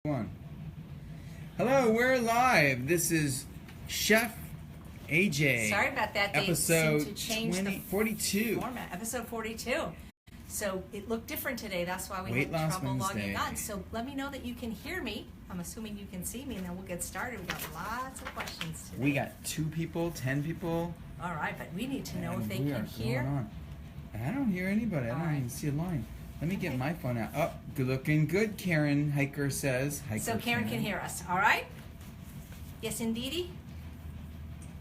One. Hello, we're live. This is Chef AJ. Sorry about that. They episode seem to change 42. the format. Episode 42. So it looked different today. That's why we Weight had Loss trouble Wednesday. logging on. So let me know that you can hear me. I'm assuming you can see me, and then we'll get started. We got lots of questions today. We got 2 people, 10 people. All right, but we need to know and if they we can are hear. going on. I don't hear anybody. I don't All right. even see a line. Let me get Okay. my phone out. Oh, good looking good, Karen Hiker says. So Karen can hear us. All right? Yes, indeedy.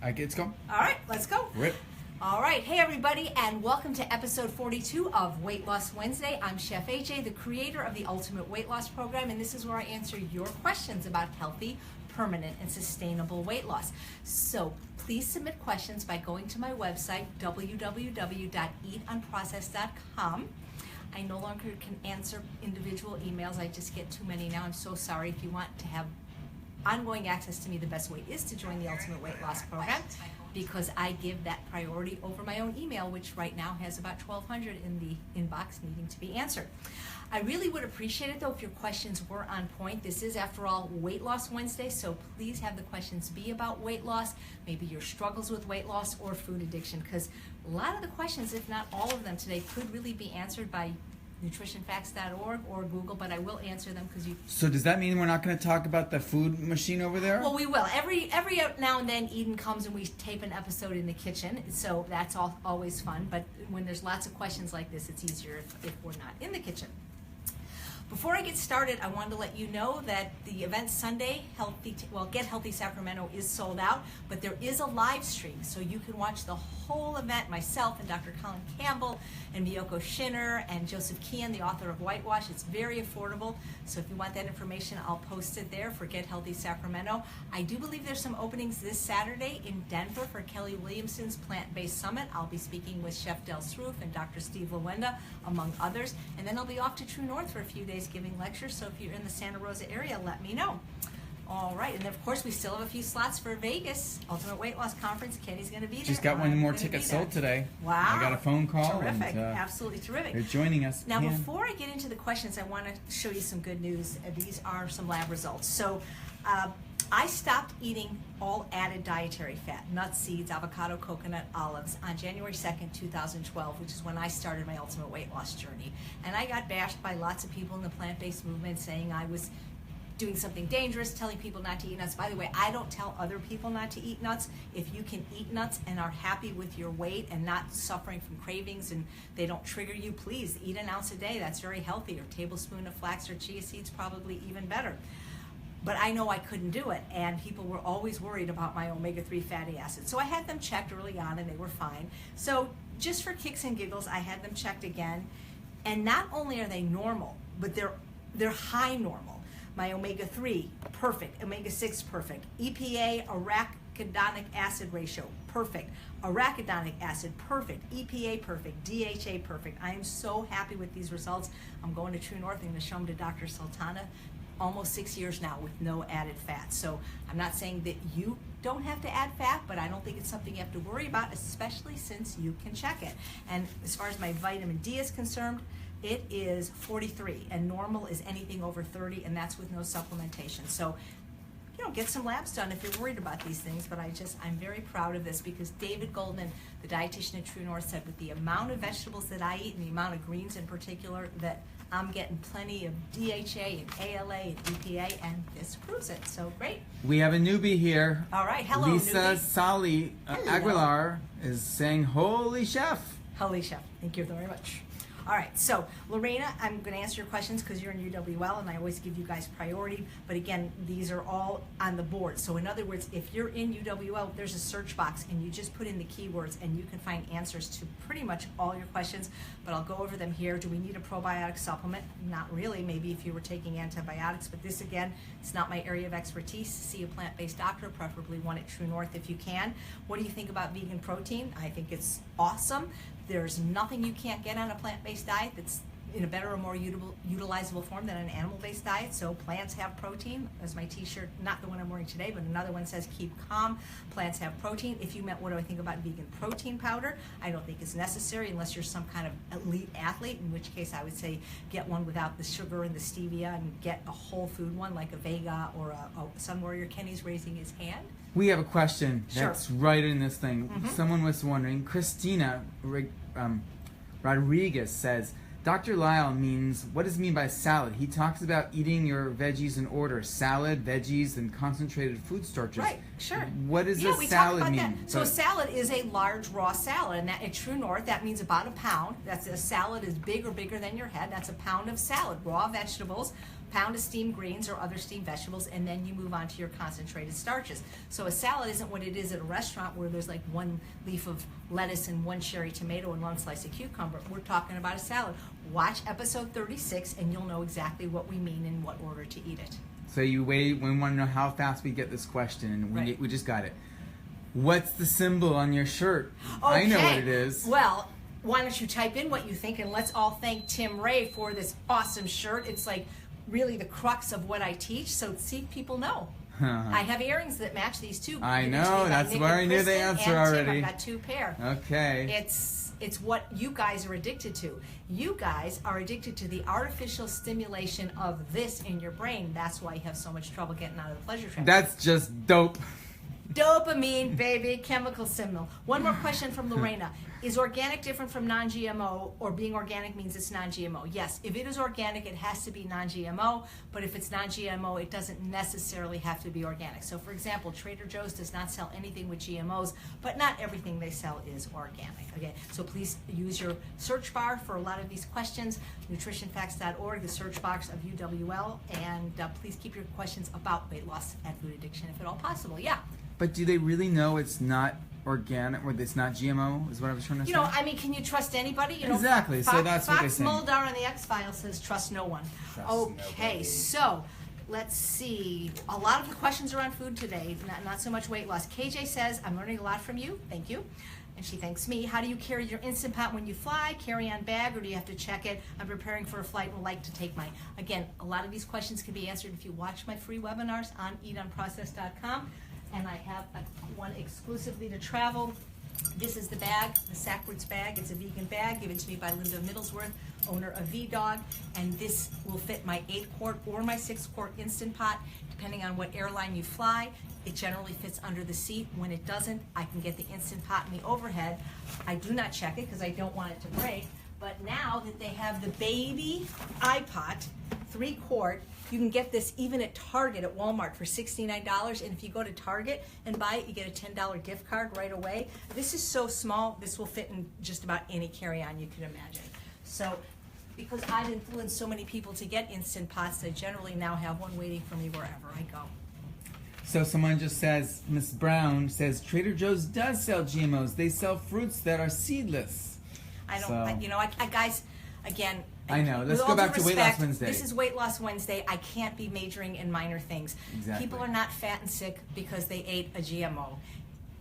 Let's go. All right, let's go. Rip. All right, hey everybody, and welcome to episode 42 of Weight Loss Wednesday. I'm Chef AJ, the creator of the Ultimate Weight Loss Program, and this is where I answer your questions about healthy, permanent, and sustainable weight loss. So please submit questions by going to my website, www.eatunprocessed.com. I no longer can answer individual emails. I just get too many now. I'm so sorry. If you want to have ongoing access to me, the best way is to join the Ultimate Weight Loss Program, because I give that priority over my own email, which right now has about 1,200 in the inbox needing to be answered. I really would appreciate it though if your questions were on point. This is, after all, Weight Loss Wednesday, so please have the questions be about weight loss, maybe your struggles with weight loss or food addiction, because a lot of the questions, if not all of them today, could really be answered by nutritionfacts.org or Google, but I will answer them because you. So does that mean we're not going to talk about the food machine over there? Well, we will. Every now and then Eden comes and we tape an episode in the kitchen, so that's always fun. But when there's lots of questions like this, it's easier if we're not in the kitchen. Before I get started, I wanted to let you know that the event Sunday, Get Healthy Sacramento, is sold out, but there is a live stream, so you can watch the whole event, myself and Dr. Colin Campbell and Miyoko Schinner and Joseph Kean, the author of Whitewash. It's very affordable, so if you want that information, I'll post it there for Get Healthy Sacramento. I do believe there's some openings this Saturday in Denver for Kelly Williamson's Plant-Based Summit. I'll be speaking with Chef Del Sroof and Dr. Steve Lawenda, among others, and then I'll be off to True North for a few days giving lectures, so if you're in the Santa Rosa area, let me know. All right, and then of course we still have a few slots for Vegas Ultimate Weight Loss Conference. Kenny's going to be there. Just got one more ticket sold today. Wow. I got a phone call. Terrific, and, absolutely terrific. They're joining us. Now, before I get into the questions, I want to show you some good news. These are some lab results. So I stopped eating all added dietary fat, nuts, seeds, avocado, coconut, olives, on January 2nd, 2012, which is when I started my ultimate weight loss journey. And I got bashed by lots of people in the plant-based movement saying I was doing something dangerous, telling people not to eat nuts. By the way, I don't tell other people not to eat nuts. If you can eat nuts and are happy with your weight and not suffering from cravings and they don't trigger you, please eat an ounce a day. That's very healthy. Or a tablespoon of flax or chia seeds, probably even better. But I know I couldn't do it, and people were always worried about my omega-3 fatty acids. So I had them checked early on, and they were fine. So just for kicks and giggles, I had them checked again. And not only are they normal, but they're high normal. My omega-3, perfect. Omega-6, perfect. EPA, arachidonic acid ratio, perfect. Arachidonic acid, perfect. EPA, perfect. DHA, perfect. I am so happy with these results. I'm going to True North. I'm going to show them to Dr. Sultana. Almost 6 years now with no added fat. So I'm not saying that you don't have to add fat, but I don't think it's something you have to worry about, especially since you can check it. And as far as my vitamin D is concerned, it is 43, and normal is anything over 30, and that's with no supplementation. So, get some labs done if you're worried about these things, but I'm very proud of this, because David Goldman, the dietitian at True North, said with the amount of vegetables that I eat and the amount of greens in particular, that I'm getting plenty of DHA and ALA and EPA, and this proves it. So great. We have a newbie here. All right, hello, Lisa newbie. Sali Aguilar is saying, "Holy chef." Holy chef, thank you very much. All right, so Lorena, I'm going to answer your questions because you're in UWL, and I always give you guys priority. But again, these are all on the board. So in other words, if you're in UWL, there's a search box, and you just put in the keywords, and you can find answers to pretty much all your questions. But I'll go over them here. Do we need a probiotic supplement? Not really. Maybe if you were taking antibiotics. But this, again, it's not my area of expertise. See a plant-based doctor, preferably one at True North if you can. What do you think about vegan protein? I think it's awesome. There's nothing you can't get on a plant-based diet that's in a better or more utilizable form than an animal-based diet. So plants have protein, as my t-shirt, not the one I'm wearing today, but another one says keep calm. Plants have protein. If you meant what do I think about vegan protein powder, I don't think it's necessary unless you're some kind of elite athlete, in which case I would say get one without the sugar and the stevia and get a whole food one like a Vega or a Sun Warrior. Kenny's raising his hand. We have a question Sure. that's right in this thing. Someone was wondering, Christina Rodriguez says, Dr. Lyle means, what does he mean by salad? He talks about eating your veggies in order, salad, veggies, and concentrated food starches. Right, sure. What does Yeah, a we salad talked about mean? that. So a salad is a large raw salad, and that in True North, that means about a pound. That's a salad is big or bigger than your head. That's a pound of salad, raw vegetables, pound of steamed greens or other steamed vegetables, and then you move on to your concentrated starches. So a salad isn't what it is at a restaurant where there's like one leaf of lettuce and one cherry tomato and one slice of cucumber. We're talking about a salad. Watch episode 36 and you'll know exactly what we mean and what order to eat it. So we want to know how fast we get this question, and Right. we just got it. What's the symbol on your shirt? Okay. I know what it is. Well, why don't you type in what you think, and let's all thank Tim Ray for this awesome shirt. It's like really the crux of what I teach, so see people know. I have earrings that match these two. I given to know, me by that's Nick where and I knew the Kristen answer and Tim. already. I've got two pair. Okay. It's what you guys are addicted to. You guys are addicted to the artificial stimulation of this in your brain. That's why you have so much trouble getting out of the pleasure trap. That's just dope. Dopamine, baby, chemical signal. One more question from Lorena. Is organic different from non-GMO, or being organic means it's non-GMO? Yes, if it is organic, it has to be non-GMO, but if it's non-GMO, it doesn't necessarily have to be organic. So for example, Trader Joe's does not sell anything with GMOs, but not everything they sell is organic. Okay, so please use your search bar for a lot of these questions, nutritionfacts.org, the search box of UWL, and please keep your questions about weight loss and food addiction if at all possible. Yeah. But do they really know it's not organic, or it's not GMO, is what I was trying to say? You know, I mean, can you trust anybody? You know, Exactly, so that's what they're saying. Fox Mulder on the X-Files says trust no one. Trust Okay, nobody. so let's see. A lot of the questions are on food today, not so much weight loss. KJ says, I'm learning a lot from you. Thank you. And she thanks me. How do you carry your Instant Pot when you fly? Carry-on bag, or do you have to check it? I'm preparing for a flight and would like to take mine. Again, a lot of these questions can be answered if you watch my free webinars on eatunprocessed.com. And I have one exclusively to travel. This is the bag, the Sackwards bag. It's a vegan bag given to me by Linda Middlesworth, owner of V-Dog. And this will fit my 8-quart or my 6-quart Instant Pot, depending on what airline you fly. It generally fits under the seat. When it doesn't, I can get the Instant Pot in the overhead. I do not check it because I don't want it to break. But now that they have the baby iPot, 3-quart, you can get this even at Target at Walmart for $69. And if you go to Target and buy it, you get a $10 gift card right away. This is so small, this will fit in just about any carry-on you can imagine. So, because I've influenced so many people to get Instant Pots, I generally now have one waiting for me wherever I go. So someone just says, Miss Brown says, Trader Joe's does sell GMOs. They sell fruits that are seedless. I don't, So- guys, again, I know. Let's with go all back due to Weight Loss respect, Wednesday. This is Weight Loss Wednesday. I can't be majoring in minor things. Exactly. People are not fat and sick because they ate a GMO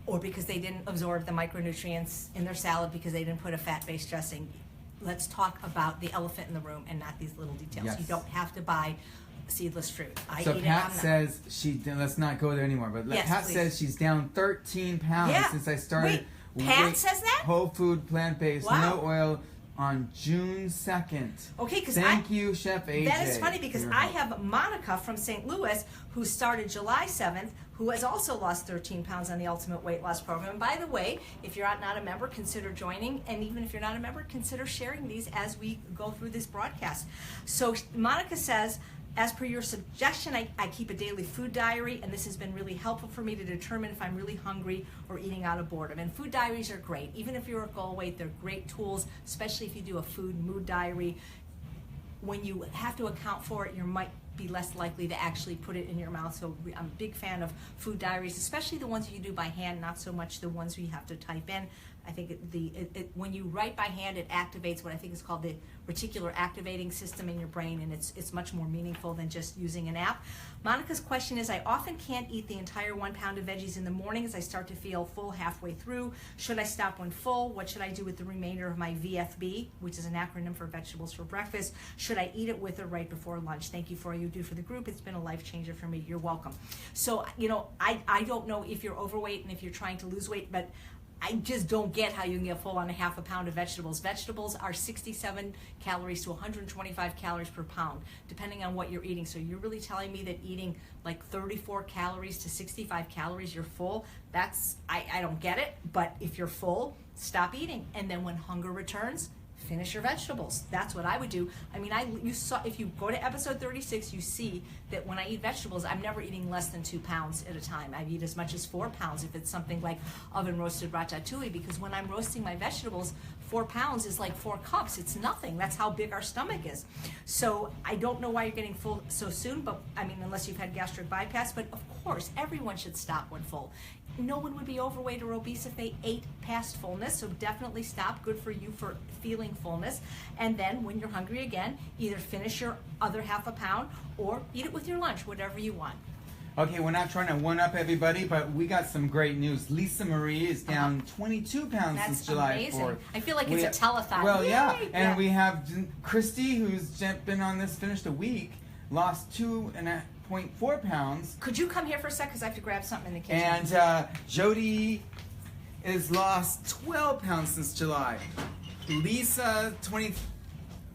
or because they didn't absorb the micronutrients in their salad because they didn't put a fat-based dressing. Let's talk about the elephant in the room and not these little details. Yes. You don't have to buy seedless fruit. So I eat Pat it. says let's not go there anymore, but Yes, Pat please. says she's down 13 pounds Yeah. since I started. Wait, Pat says that? Whole food, plant-based, Wow. no oil on June 2nd. Okay, because Thank you, Chef AJ. That is funny because for your I help. have Monica from St. Louis who started July 7th, who has also lost 13 pounds on the Ultimate Weight Loss Program. And by the way, if you're not a member, consider joining. And even if you're not a member, consider sharing these as we go through this broadcast. So Monica says, as per your suggestion, I keep a daily food diary, and this has been really helpful for me to determine if I'm really hungry or eating out of boredom. And food diaries are great. Even if you're at goal weight, they're great tools, especially if you do a food mood diary. When you have to account for it, you might be less likely to actually put it in your mouth. So I'm a big fan of food diaries, especially the ones you do by hand, not so much the ones you have to type in. I think when you write by hand, it activates what I think is called the reticular activating system in your brain, and it's much more meaningful than just using an app. Monica's question is, I often can't eat the entire 1 pound of veggies in the morning as I start to feel full halfway through. Should I stop when full? What should I do with the remainder of my VFB, which is an acronym for vegetables for breakfast? Should I eat it with or right before lunch? Thank you for all you do for the group. It's been a life changer for me. You're welcome. So, I don't know if you're overweight and if you're trying to lose weight, but I just don't get how you can get full on a half a pound of vegetables. Vegetables are 67 calories to 125 calories per pound, depending on what you're eating. So you're really telling me that eating like 34 calories to 65 calories, you're full? I don't get it. But if you're full, stop eating. And then when hunger returns, finish your vegetables. That's what I would do. I mean, you saw, if you go to episode 36, you see that when I eat vegetables, I'm never eating less than 2 pounds at a time. I eat as much as 4 pounds if it's something like oven roasted ratatouille, because when I'm roasting my vegetables, 4 pounds is like 4 cups. It's nothing. That's how big our stomach is. So I don't know why you're getting full so soon, but I mean, unless you've had gastric bypass, but of course, everyone should stop when full. No one would be overweight or obese if they ate past fullness, so definitely stop. Good for you for feeling fullness. And then when you're hungry again, either finish your other half a pound or eat it with your lunch, whatever you want. Okay, we're not trying to one-up everybody, but we got some great news. Lisa Marie is down 22 pounds since July 4th. I feel like it's a telethon. Well, Yay! yeah, and we have Christy, who's been on this, finished a week, lost 2.4 pounds. Could you come here for a sec, because I have to grab something in the kitchen. And Jody has lost 12 pounds since July. Lisa,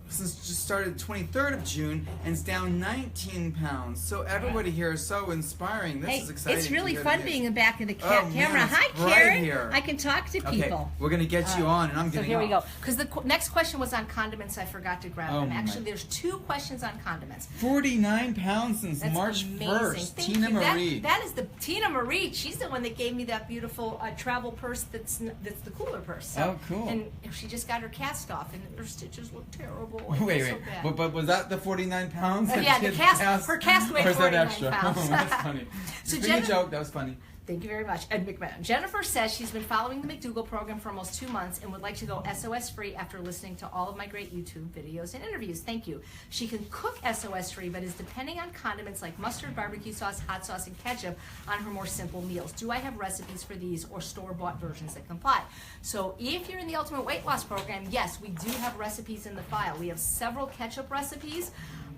since just started 23rd of June, and is down 19 pounds. So everybody here is so inspiring. This is exciting. It's really to fun being in back of the camera. Man, Hi, Karen. here. I can talk to people. Okay, we're going to get you on, and I'm getting So here we off. go. Because the next question was on condiments. I forgot to grab them. Actually, there's 2 questions on condiments. 49 pounds since That's March amazing. 1st. Thank Tina you. Marie. That is the Tina Marie. She's the one that gave me that beautiful travel purse that's the cooler purse. So, Oh, cool. And she just got her cast off, and her stitches look terrible. Wait. So bad. But was that the 49 pounds? Yeah, the her cast weighed or is that 49 extra? pounds. Oh, that's funny. So Just a joke. That was funny. Thank you very much. Ed McMahon. Jennifer says she's been following the McDougall program for almost 2 months and would like to go SOS free after listening to all of my great YouTube videos and interviews. Thank you. She can cook SOS free, but is depending on condiments like mustard, barbecue sauce, hot sauce, and ketchup on her more simple meals. Do I have recipes for these or store-bought versions that comply? So if you're in the Ultimate Weight Loss Program, yes, we do have recipes in the file. We have several ketchup recipes.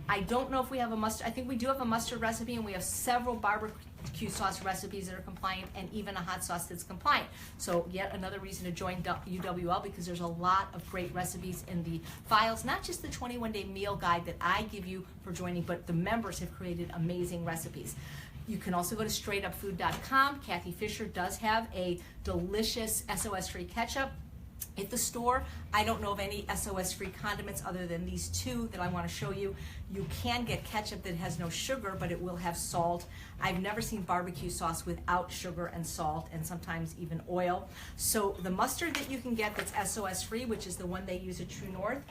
I don't know if we have a mustard. I think we do have a mustard recipe, and we have several barbecue sauce recipes that are compliant, and even a hot sauce that's compliant. So yet another reason to join UWL, because there's a lot of great recipes in the files, not just the 21-day meal guide that I give you for joining, but the members have created amazing recipes. You can also go to straightupfood.com. Kathy Fisher does have a delicious SOS-free ketchup at the store. I don't know of any SOS-free condiments other than these 2 that I want to show you. You can get ketchup that has no sugar, but it will have salt. I've never seen barbecue sauce without sugar and salt, and sometimes even oil. So the mustard that you can get that's SOS-free, which is the one they use at True North,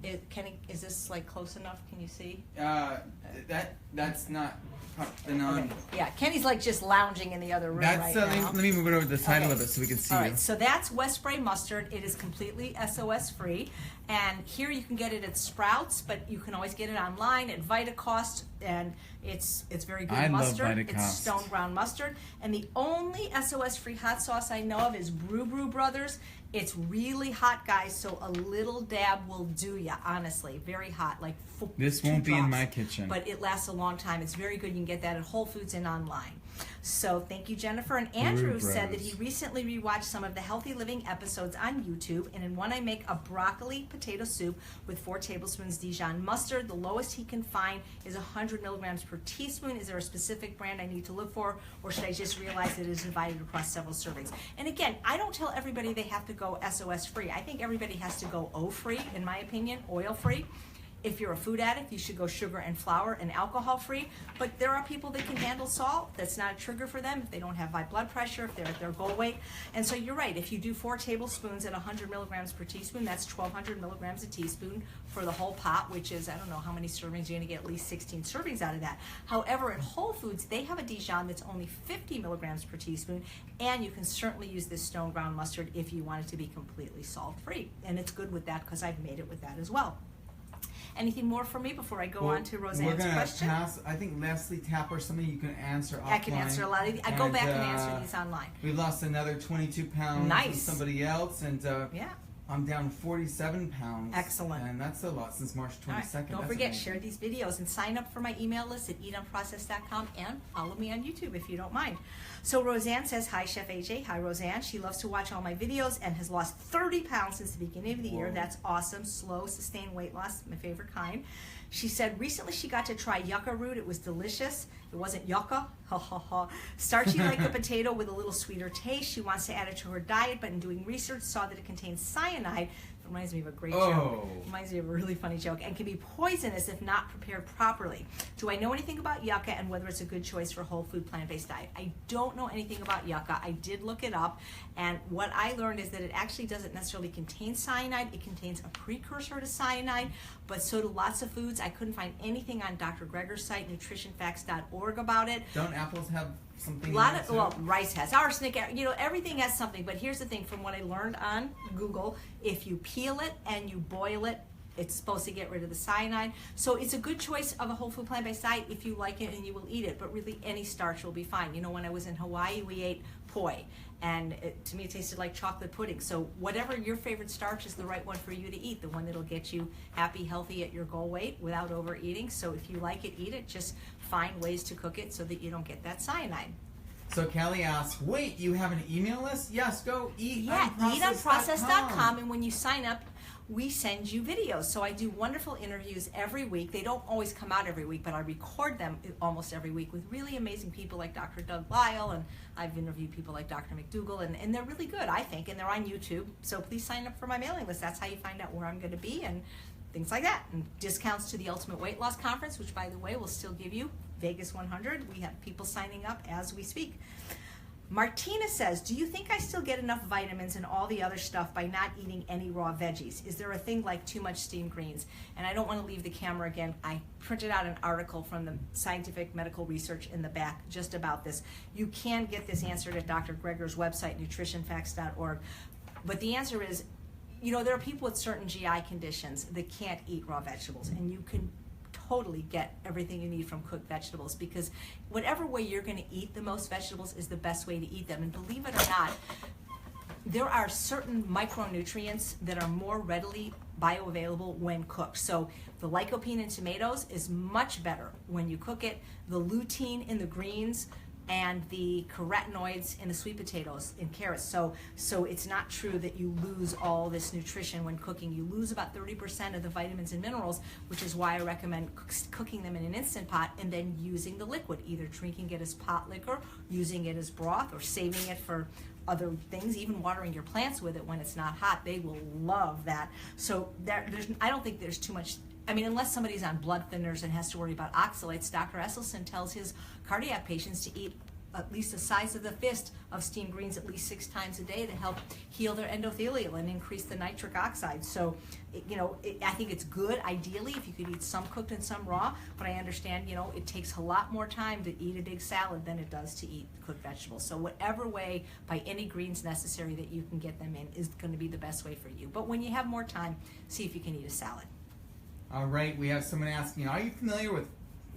is this like close enough? Can you see? That's not the non. Okay. Yeah, Kenny's like just lounging in the other room right now. Let me move it over to the side a little bit so we can see All you. right, so that's West Spray mustard. It is completely SOS free, and here you can get it at Sprouts, but you can always get it online at Vitacost, and it's very good mustard. Love Vitacost. It's stone ground mustard, and the only SOS free hot sauce I know of is Brew Brothers. It's really hot, guys, so a little dab will do ya, honestly. Very hot, like This 2 won't be in drops. my kitchen. But it lasts a long time. It's very good. You can get that at Whole Foods and online. So thank you, Jennifer. And Andrew said that he recently rewatched some of the Healthy Living episodes on YouTube, and in one I make a broccoli potato soup with 4 tablespoons Dijon mustard. The lowest he can find is 100 milligrams per teaspoon. Is there a specific brand I need to look for, or should I just realize that it is divided across several servings? And again, I don't tell everybody they have to go SOS free. I think everybody has to go O free, in my opinion, oil free. If you're a food addict, you should go sugar and flour and alcohol free. But there are people that can handle salt. That's not a trigger for them if they don't have high blood pressure, if they're at their goal weight. And so you're right. If you do 4 tablespoons at 100 milligrams per teaspoon, that's 1,200 milligrams a teaspoon for the whole pot, which is, I don't know how many servings, you're going to get at least 16 servings out of that. However, at Whole Foods, they have a Dijon that's only 50 milligrams per teaspoon, and you can certainly use this stone ground mustard if you want it to be completely salt-free. And it's good with that because I've made it with that as well. Anything more for me before I go on to Roseanne's question? Pass. I think Leslie Tapper, something you can answer offline. I can answer a lot of these. I go back and answer these online. We've lost another 22 pounds Nice. with somebody else, and Yeah. I'm down 47 pounds. Excellent. And that's a lot since March 22nd. All right. Don't That's forget, amazing. share these videos and sign up for my email list at eatunprocessed.com and follow me on YouTube if you don't mind. So Roseanne says, hi, Chef AJ. Hi, Roseanne. She loves to watch all my videos and has lost 30 pounds since the beginning of the year. Whoa. That's awesome. Slow, sustained weight loss, my favorite kind. She said recently she got to try yucca root. It was delicious. It wasn't yucca. Ha ha ha. Starchy like a potato with a little sweeter taste. She wants to add it to her diet, but in doing research saw that it contains cyanide. It reminds me of a great joke. Reminds me of a really funny joke, and can be poisonous if not prepared properly. Do I know anything about yucca and whether it's a good choice for a whole food plant-based diet? I don't know anything about yucca. I did look it up, and what I learned is that it actually doesn't necessarily contain cyanide. It contains a precursor to cyanide, but so do lots of foods. I couldn't find anything on Dr. Greger's site, nutritionfacts.org, about it. Don't apples have something? A lot of, well, rice has arsenic, you know, everything has something. But here's the thing, from what I learned on Google, if you peel it and you boil it, it's supposed to get rid of the cyanide. So it's a good choice of a whole food plant-based diet if you like it and you will eat it. But really, any starch will be fine. You know, when I was in Hawaii, we ate poi, and to me it tasted like chocolate pudding. So whatever your favorite starch is the right one for you to eat, the one that'll get you happy, healthy at your goal weight without overeating. So if you like it, eat it. Just find ways to cook it so that you don't get that cyanide. So Kelly asks, wait, you have an email list? Yes, go eatunprocessed.com, and when you sign up, we send you videos. So I do wonderful interviews every week. They don't always come out every week, but I record them almost every week with really amazing people like Dr. Doug Lyle, and I've interviewed people like Dr. McDougall, and they're really good, I think, and they're on YouTube. So please sign up for my mailing list. That's how you find out where I'm going to be and things like that. And discounts to the Ultimate Weight Loss Conference, which, by the way, will still give you Vegas 100. We have people signing up as we speak. Martina says, do you think I still get enough vitamins and all the other stuff by not eating any raw veggies? Is there a thing like too much steamed greens? And I don't want to leave the camera again. I printed out an article from the scientific medical research in the back just about this. You can get this answered at Dr. Greger's website, nutritionfacts.org. But the answer is, you know, there are people with certain GI conditions that can't eat raw vegetables, and you can totally get everything you need from cooked vegetables, because whatever way you're going to eat the most vegetables is the best way to eat them. And believe it or not, there are certain micronutrients that are more readily bioavailable when cooked. So the lycopene in tomatoes is much better when you cook it. The lutein in the greens and the carotenoids in the sweet potatoes and carrots. So it's not true that you lose all this nutrition when cooking. You lose about 30% of the vitamins and minerals, which is why I recommend cooking them in an Instant Pot and then using the liquid, either drinking it as pot liquor, using it as broth, or saving it for other things, even watering your plants with it when it's not hot. They will love that. So I don't think there's too much. I mean, unless somebody's on blood thinners and has to worry about oxalates, Dr. Esselstyn tells his cardiac patients to eat at least the size of the fist of steamed greens at least 6 times a day to help heal their endothelial and increase the nitric oxide. So, I think it's good, ideally, if you could eat some cooked and some raw, but I understand, it takes a lot more time to eat a big salad than it does to eat cooked vegetables. So whatever way, by any greens necessary that you can get them in, is going to be the best way for you. But when you have more time, see if you can eat a salad. All right, we have someone asking, are you familiar with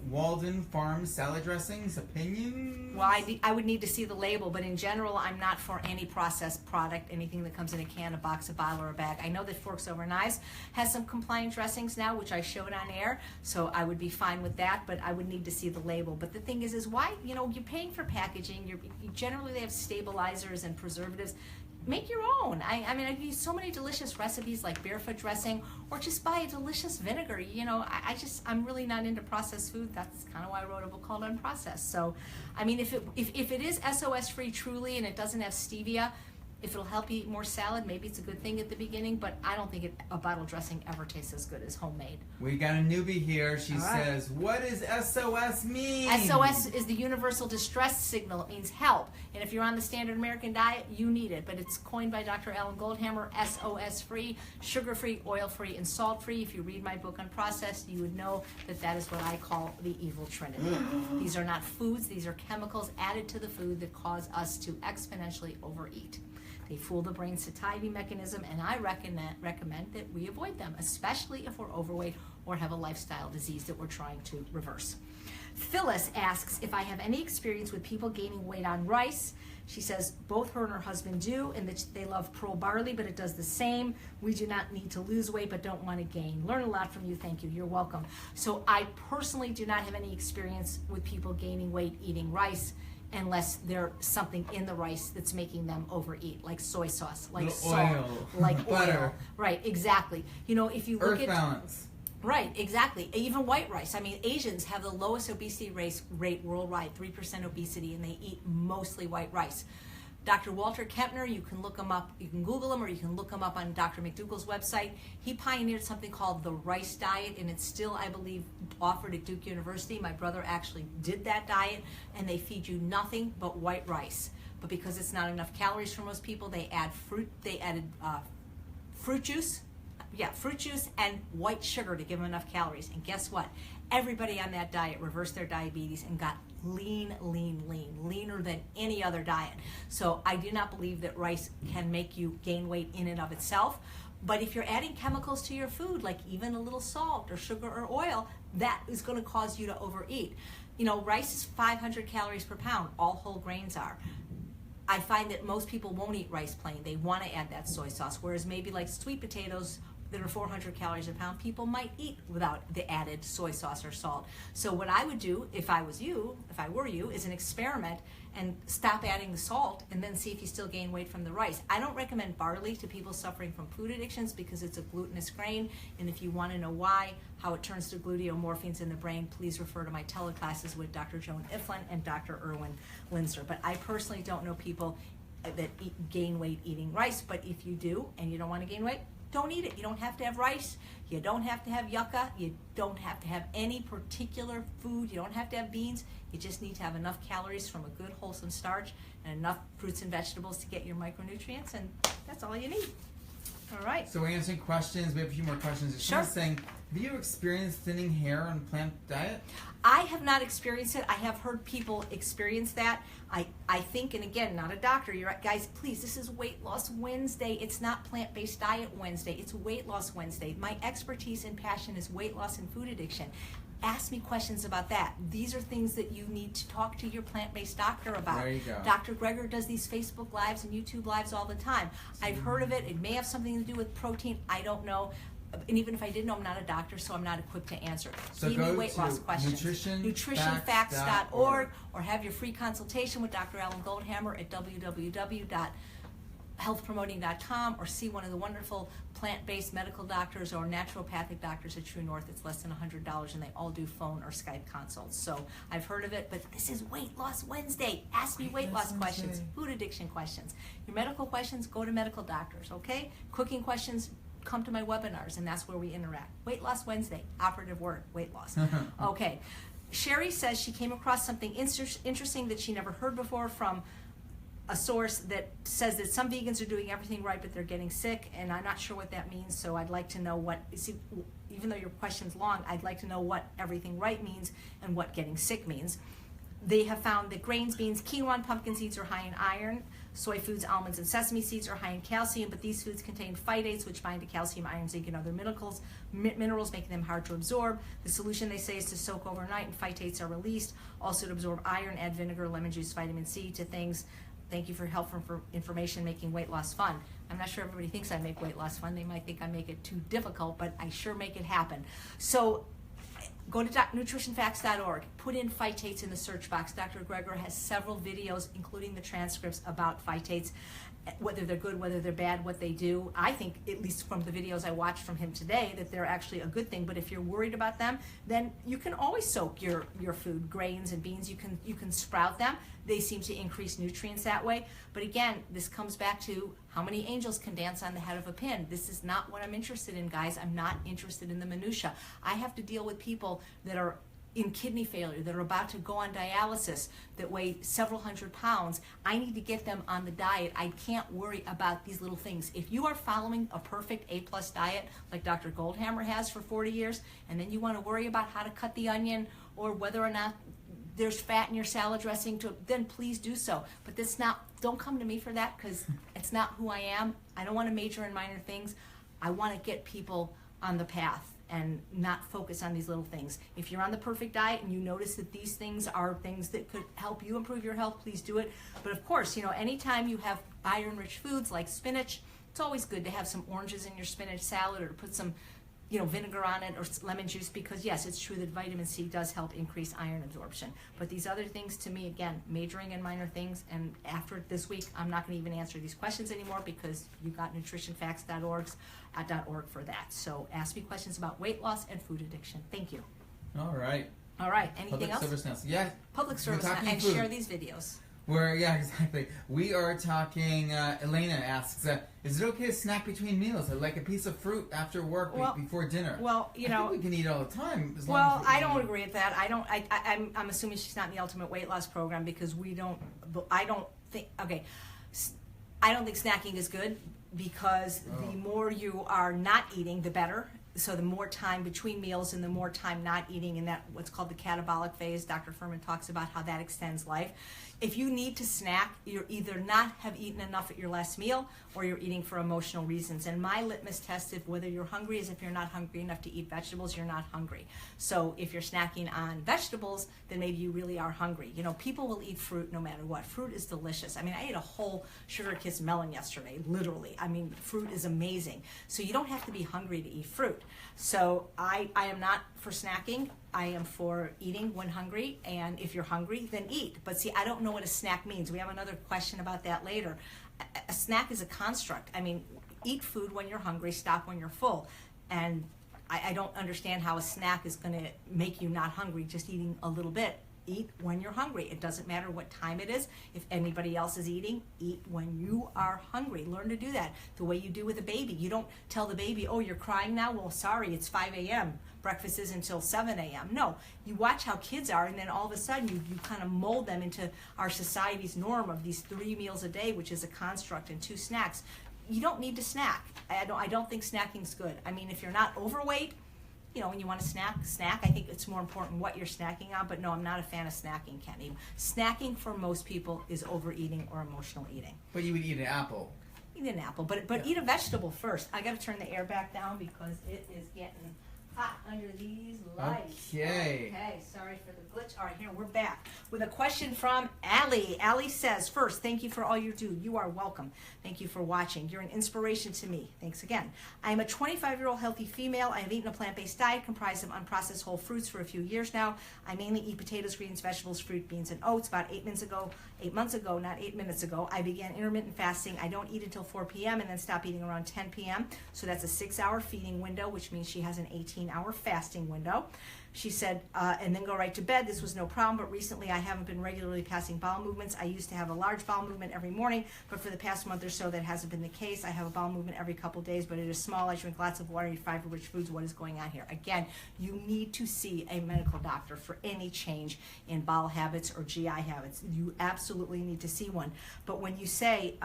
Walden Farms salad dressings? Opinions? Well, I would need to see the label, but in general, I'm not for any processed product, anything that comes in a can, a box, a bottle, or a bag. I know that Forks Over Knives has some compliant dressings now, which I showed on air, so I would be fine with that, but I would need to see the label. But the thing is why, you're paying for packaging, generally they have stabilizers and preservatives. Make your own. I mean, I've used so many delicious recipes like barefoot dressing, or just buy a delicious vinegar. I'm really not into processed food. That's kind of why I wrote a book called Unprocessed. So, I mean, if it is SOS free truly and it doesn't have stevia, If it'll help you eat more salad, maybe it's a good thing at the beginning, but I don't think a bottle dressing ever tastes as good as homemade. We got a newbie here. She All right. says, what does SOS mean? SOS is the universal distress signal. It means help. And if you're on the standard American diet, you need it. But it's coined by Dr. Alan Goldhammer, SOS free, sugar free, oil free, and salt free. If you read my book Unprocessed, you would know that that is what I call the evil trinity. These are not foods, these are chemicals added to the food that cause us to exponentially overeat. They fool the brain's satiety mechanism, and I recommend that we avoid them, especially if we're overweight or have a lifestyle disease that we're trying to reverse. Phyllis asks if I have any experience with people gaining weight on rice. She says both her and her husband do, and that they love pearl barley, but it does the same. We do not need to lose weight, but don't want to gain. Learn a lot from you. Thank you. You're welcome. So I personally do not have any experience with people gaining weight eating rice, unless there's something in the rice that's making them overeat, like soy sauce, like salt, oil, like butter. oil. Right, exactly. You know, if you look Earth at balance. right, exactly. Even white rice. I mean, Asians have the lowest obesity rate worldwide, 3% obesity, and they eat mostly white rice. Dr. Walter Kempner, you can look him up, you can Google him, or you can look him up on Dr. McDougall's website. He pioneered something called the rice diet, and it's still, I believe, offered at Duke University. My brother actually did that diet, and they feed you nothing but white rice. But because it's not enough calories for most people, they add fruit. They added fruit juice. Yeah, fruit juice and white sugar to give them enough calories. And guess what? Everybody on that diet reversed their diabetes and got lean, leaner than any other diet. So I do not believe that rice can make you gain weight in and of itself. But if you're adding chemicals to your food, like even a little salt or sugar or oil, that is going to cause you to overeat. You know, rice is 500 calories per pound. All whole grains are. I find that most people won't eat rice plain. They want to add that soy sauce, whereas maybe like sweet potatoes that are 400 calories a pound, people might eat without the added soy sauce or salt. So what I would do if I were you, is an experiment and stop adding the salt and then see if you still gain weight from the rice. I don't recommend barley to people suffering from food addictions because it's a glutinous grain, and if you want to know why, how it turns to gluteomorphines in the brain, please refer to my teleclasses with Dr. Joan Iflin and Dr. Erwin Linzer. But I personally don't know people that gain weight eating rice, but if you do and you don't want to gain weight, don't eat it. You don't have to have rice. You don't have to have yucca. You don't have to have any particular food. You don't have to have beans. You just need to have enough calories from a good wholesome starch and enough fruits and vegetables to get your micronutrients, and that's all you need. All right. So we're answering questions. We have a few more questions. Sure. Saying, have you experienced thinning hair on plant diet? I have not experienced it. I have heard people experience that. I think, and again, not a doctor, you're right. Guys, please, this is Weight Loss Wednesday. It's not Plant-Based Diet Wednesday. It's Weight Loss Wednesday. My expertise and passion is weight loss and food addiction. Ask me questions about that. These are things that you need to talk to your plant-based doctor about. There you go. Dr. Greger does these Facebook Lives and YouTube Lives all the time. I've heard of it. It may have something to do with protein. I don't know. And even if I did know, I'm not a doctor, so I'm not equipped to answer. So Give me weight loss questions. Nutritionfacts.org, or have your free consultation with Dr. Alan Goldhammer at www.healthpromoting.com, or see one of the wonderful plant-based medical doctors or naturopathic doctors at True North. It's less than $100, and they all do phone or Skype consults. So I've heard of it, but this is Weight Loss Wednesday. Ask me weight loss questions, food addiction questions. Your medical questions, go to medical doctors, okay? Cooking questions, come to my webinars, and that's where we interact. Weight Loss Wednesday, operative word, weight loss. Okay. Sherry says she came across something interesting that she never heard before from a source that says that some vegans are doing everything right, but they're getting sick, and I'm not sure what that means, so I'd like to know what, see, even though your question's long, I'd like to know what everything right means and what getting sick means. They have found that grains, beans, quinoa, and pumpkin seeds are high in iron. Soy foods, almonds, and sesame seeds are high in calcium, but these foods contain phytates, which bind to calcium, iron, zinc, and other minerals, making them hard to absorb. The solution, they say, is to soak overnight, and phytates are released. Also, to absorb iron, add vinegar, lemon juice, vitamin C to things. Thank you for your help for information making weight loss fun. I'm not sure everybody thinks I make weight loss fun. They might think I make it too difficult, but I sure make it happen. So Go to nutritionfacts.org, put in phytates in the search box. Dr. Greger has several videos, including the transcripts about phytates, whether they're good, whether they're bad, what they do. I think, at least from the videos I watched from him today, that they're actually a good thing. But if you're worried about them, then you can always soak your food, grains and beans. You can sprout them. They seem to increase nutrients that way. But again, this comes back to how many angels can dance on the head of a pin. This is not what I'm interested in, guys. I'm not interested in the minutia. I have to deal with people that are in kidney failure, that are about to go on dialysis, that weigh several hundred pounds. I need to get them on the diet. I can't worry about these little things. If you are following a perfect A+ diet like Dr. Goldhammer has for 40 years, and then you want to worry about how to cut the onion or whether or not there's fat in your salad dressing, then please do so. But don't come to me for that, because it's not who I am. I don't want to major in minor things. I want to get people on the path and not focus on these little things. If you're on the perfect diet and you notice that these things are things that could help you improve your health, please do it. But of course, anytime you have iron-rich foods like spinach, it's always good to have some oranges in your spinach salad, or to put some vinegar on it, or lemon juice, because yes, it's true that vitamin C does help increase iron absorption. But these other things, to me, again, majoring in minor things. And after this week, I'm not going to even answer these questions anymore, because you got nutritionfacts.org for that. So ask me questions about weight loss and food addiction. Thank you. All right. Anything else? Public service announcement. Yeah. Public service announcement, and share these videos. Exactly. We are talking, Elena asks, is it okay to snack between meals? Like a piece of fruit after work before dinner? Well, I think we can eat all the time. I don't agree with that. I'm assuming she's not in the Ultimate Weight Loss Program, because I don't think snacking is good, because the more you are not eating, the better. So the more time between meals and the more time not eating, and that what's called the catabolic phase, Dr. Furman talks about how that extends life. If you need to snack, you're either not have eaten enough at your last meal, or you're eating for emotional reasons. And my litmus test of whether you're hungry is if you're not hungry enough to eat vegetables, you're not hungry. So if you're snacking on vegetables, then maybe you really are hungry. People will eat fruit no matter what. Fruit is delicious. I ate a whole sugar-kissed melon yesterday, literally. Fruit is amazing. So you don't have to be hungry to eat fruit. So I am not for snacking. I am for eating when hungry, and if you're hungry, then eat. But see, I don't know what a snack means. We have another question about that later. A snack is a construct. Eat food when you're hungry, stop when you're full. And I don't understand how a snack is going to make you not hungry, just eating a little bit. Eat when you're hungry. It doesn't matter what time it is. If anybody else is eating, eat when you are hungry. Learn to do that the way you do with a baby. You don't tell the baby, oh, you're crying now? Well, sorry, it's 5 a.m. Breakfast isn't until 7 a.m. No, you watch how kids are, and then all of a sudden you kind of mold them into our society's norm of these 3 meals a day, which is a construct, and 2 snacks. You don't need to snack. I don't think snacking's good. If you're not overweight, when you want to snack. I think it's more important what you're snacking on, but no, I'm not a fan of snacking, Kenny. Snacking for most people is overeating or emotional eating. But you would eat an apple. Eat an apple, but eat a vegetable first. I got to turn the air back down because it is getting hot under these lights. Okay, sorry for the glitch. All right, here, we're back with a question from Allie. Allie says, first, thank you for all you do. You are welcome. Thank you for watching. You're an inspiration to me. Thanks again. I am a 25-year-old healthy female. I have eaten a plant-based diet comprised of unprocessed whole fruits for a few years now. I mainly eat potatoes, greens, vegetables, fruit, beans, and oats. About 8 months ago, I began intermittent fasting. I don't eat until 4 p.m. and then stop eating around 10 p.m. So that's a 6-hour feeding window, which means she has an 18-hour fasting window. She said, and then go right to bed. This was no problem, but recently I haven't been regularly passing bowel movements. I used to have a large bowel movement every morning, but for the past month or so that hasn't been the case. I have a bowel movement every couple days, but it is small. I drink lots of water, eat fiber-rich foods. What is going on here? Again, you need to see a medical doctor for any change in bowel habits or GI habits. You absolutely need to see one. But when you say,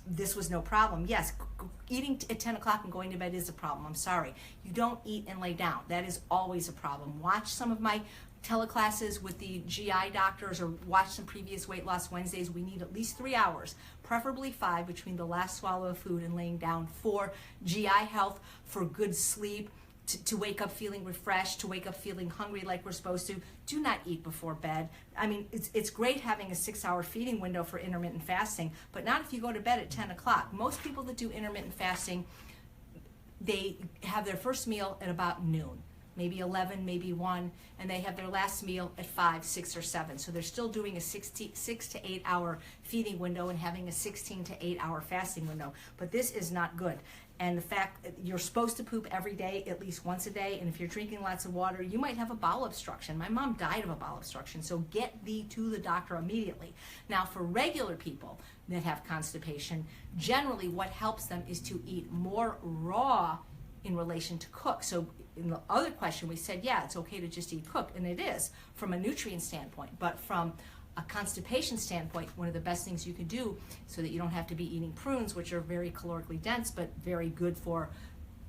this was no problem. Yes, eating at 10 o'clock and going to bed is a problem. I'm sorry. You don't eat and lay down. That is always a problem. Watch some of my teleclasses with the GI doctors, or watch some previous Weight Loss Wednesdays. We need at least 3 hours, preferably 5, between the last swallow of food and laying down for GI health, for good sleep, to wake up feeling refreshed, to wake up feeling hungry like we're supposed to. Do not eat before bed. It's great having a 6-hour feeding window for intermittent fasting, but not if you go to bed at 10 o'clock. Most people that do intermittent fasting, they have their first meal at about noon. maybe 11, maybe 1, and they have their last meal at 5, 6, or 7. So they're still doing a 6 to 8 hour feeding window and having a 16 to 8 hour fasting window. But this is not good. And the fact that you're supposed to poop every day, at least once a day, and if you're drinking lots of water, you might have a bowel obstruction. My mom died of a bowel obstruction, so get thee to the doctor immediately. Now, for regular people that have constipation, generally what helps them is to eat more raw in relation to cook. So in the other question, we said, yeah, it's okay to just eat cooked, and it is from a nutrient standpoint, but from a constipation standpoint, one of the best things you can do so that you don't have to be eating prunes, which are very calorically dense but very good for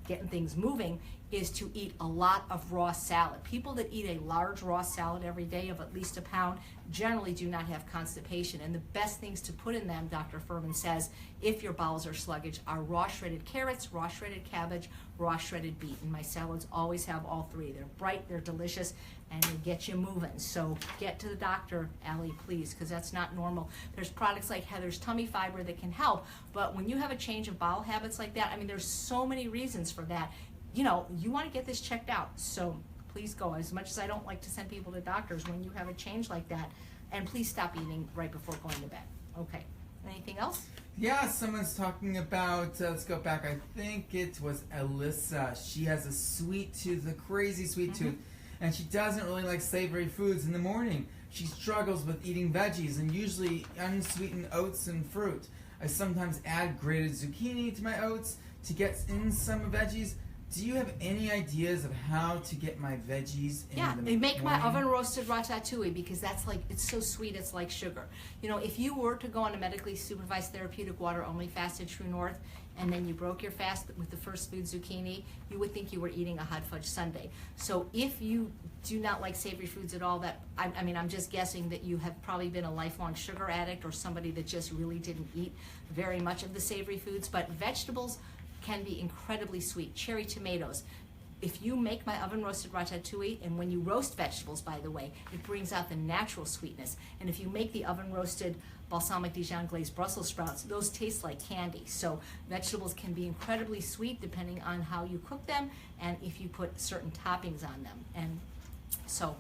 getting things moving, is to eat a lot of raw salad. People that eat a large raw salad every day of at least a pound generally do not have constipation. And the best things to put in them, Dr. Furman says, if your bowels are sluggish, are raw shredded carrots, raw shredded cabbage, raw shredded beet. And my salads always have all three. They're bright, they're delicious, and they get you moving. So get to the doctor, Allie, please, because that's not normal. There's products like Heather's Tummy Fiber that can help, but when you have a change of bowel habits like that, I mean, there's so many reasons for that. You know, you want to get this checked out. So please go. As much as I don't like to send people to doctors, when you have a change like that, and please stop eating right before going to bed. Okay. Anything else? Yeah, someone's talking about, let's go back, I think it was Alyssa. She has a sweet tooth, a crazy sweet tooth, and she doesn't really like savory foods in the morning. She struggles with eating veggies and usually unsweetened oats and fruit. I sometimes add grated zucchini to my oats to get in some veggies. Do you have any ideas of how to get my veggies in the morning? Yeah, make my oven roasted ratatouille, because that's like, it's so sweet, it's like sugar. You know, if you were to go on a medically supervised therapeutic water only fast at True North, and then you broke your fast with the first food zucchini, you would think you were eating a hot fudge sundae. So if you do not like savory foods at all, that I mean, I'm just guessing that you have probably been a lifelong sugar addict or somebody that just really didn't eat very much of the savory foods. But vegetables can be incredibly sweet. Cherry tomatoes. If you make my oven roasted ratatouille, and when you roast vegetables, by the way, it brings out the natural sweetness. And if you make the oven roasted balsamic Dijon glazed Brussels sprouts, those taste like candy. So vegetables can be incredibly sweet depending on how you cook them and if you put certain toppings on them. And so,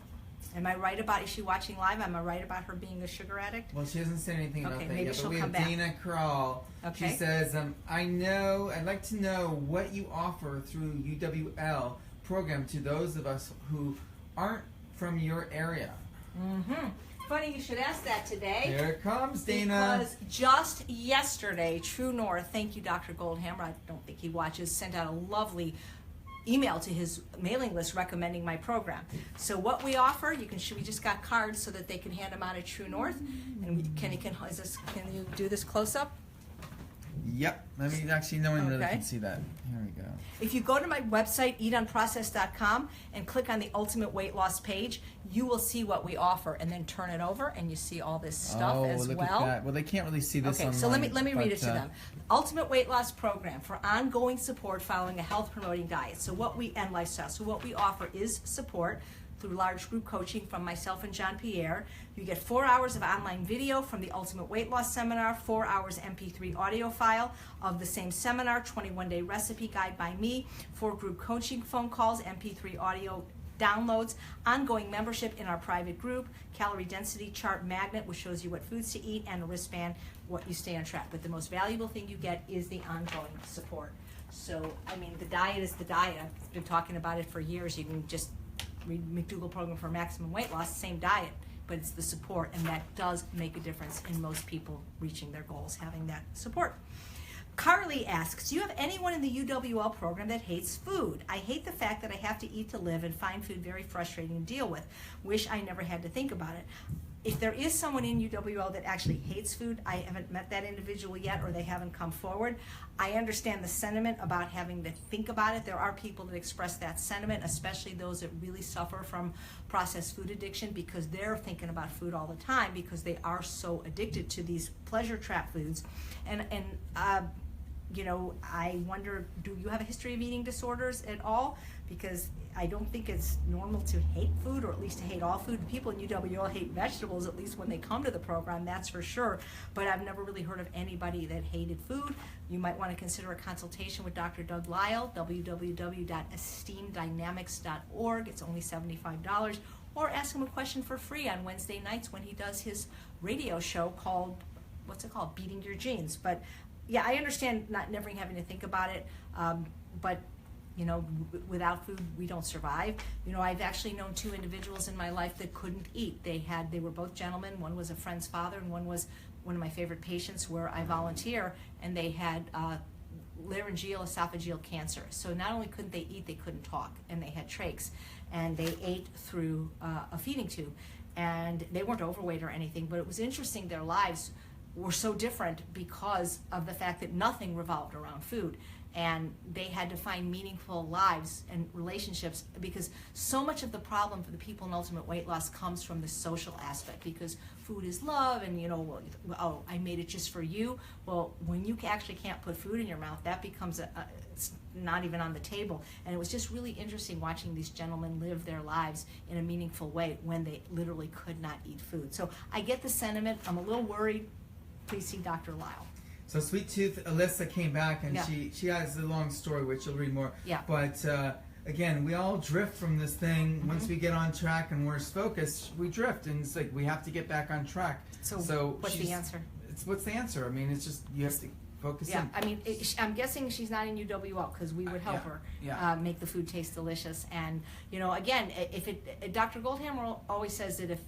am I right about, is she watching live? Am I right about her being a sugar addict? Well, she hasn't said anything about that maybe yet, she'll but we come have back. Dana Kral. Okay. She says, I'd like to know what you offer through UWL program to those of us who aren't from your area. Funny you should ask that today. Here it comes, Dana. Because just yesterday, True North, thank you, Dr. Goldhammer, I don't think he watches, sent out a lovely email to his mailing list recommending my program. So what we offer, we just got cards so that they can hand them out at True North. And can you do this close up? Yep. Let me actually, no one really Okay. can see that. Here we go. If you go to my website, eatunprocessed.com, and click on the Ultimate Weight Loss page, you will see what we offer, and then turn it over, and you see all this stuff as look well. at that. Well, they can't really see this Okay, online. so let me read it to but, them. Ultimate Weight Loss Program for ongoing support following a health-promoting diet. And lifestyle. So what we offer is support through large group coaching from myself and John Pierre. You get 4 hours of online video from the Ultimate Weight Loss Seminar, 4 hours MP3 audio file of the same seminar, 21-day recipe guide by me, 4 group coaching phone calls, MP3 audio downloads, ongoing membership in our private group, calorie density chart magnet, which shows you what foods to eat, and a wristband, what you stay on track. But the most valuable thing you get is the ongoing support. So, I mean, the diet is the diet. I've been talking about it for years. You can just read McDougall Program for Maximum Weight Loss, same diet, but it's the support, and that does make a difference in most people reaching their goals, having that support. Carly asks, do you have anyone in the UWL program that hates food? I hate the fact that I have to eat to live and find food very frustrating to deal with. Wish I never had to think about it. If there is someone in UWL that actually hates food, I haven't met that individual yet, or they haven't come forward. I understand the sentiment about having to think about it. There are people that express that sentiment, especially those that really suffer from processed food addiction, because they're thinking about food all the time because they are so addicted to these pleasure trap foods. And I wonder, do you have a history of eating disorders at all? Because I don't think it's normal to hate food, or at least to hate all food. People in UW all hate vegetables, at least when they come to the program, that's for sure. But I've never really heard of anybody that hated food. You might want to consider a consultation with Dr. Doug Lyle, www.esteemdynamics.org. It's only $75. Or ask him a question for free on Wednesday nights when he does his radio show called, what's it called? Beating Your Genes. But yeah, I understand never having to think about it, but without food, we don't survive. I've actually known 2 individuals in my life that couldn't eat. They were both gentlemen. One was a friend's father, and one was one of my favorite patients where I volunteer, and they had laryngeal esophageal cancer. So not only couldn't they eat, they couldn't talk, and they had trachs, and they ate through a feeding tube. And they weren't overweight or anything, but it was interesting. Their lives were so different because of the fact that nothing revolved around food. And they had to find meaningful lives and relationships, because so much of the problem for the people in ultimate weight loss comes from the social aspect, because food is love, and oh, I made it just for you. Well, when you actually can't put food in your mouth, that becomes it's not even on the table. And it was just really interesting watching these gentlemen live their lives in a meaningful way when they literally could not eat food. So I get the sentiment. I'm a little worried. Please see Dr. Lyle. So Sweet Tooth Alyssa came back, and Yeah. she has a long story, which you'll read more. Yeah. But again, we all drift from this thing. Mm-hmm. Once we get on track and we're focused, we drift, and it's like we have to get back on track. So what's the answer? What's the answer? I mean, it's just you have to focus Yeah, in. I mean, I'm guessing she's not in UWL, because we would help her make the food taste delicious. And again, Dr. Goldhammer always says that if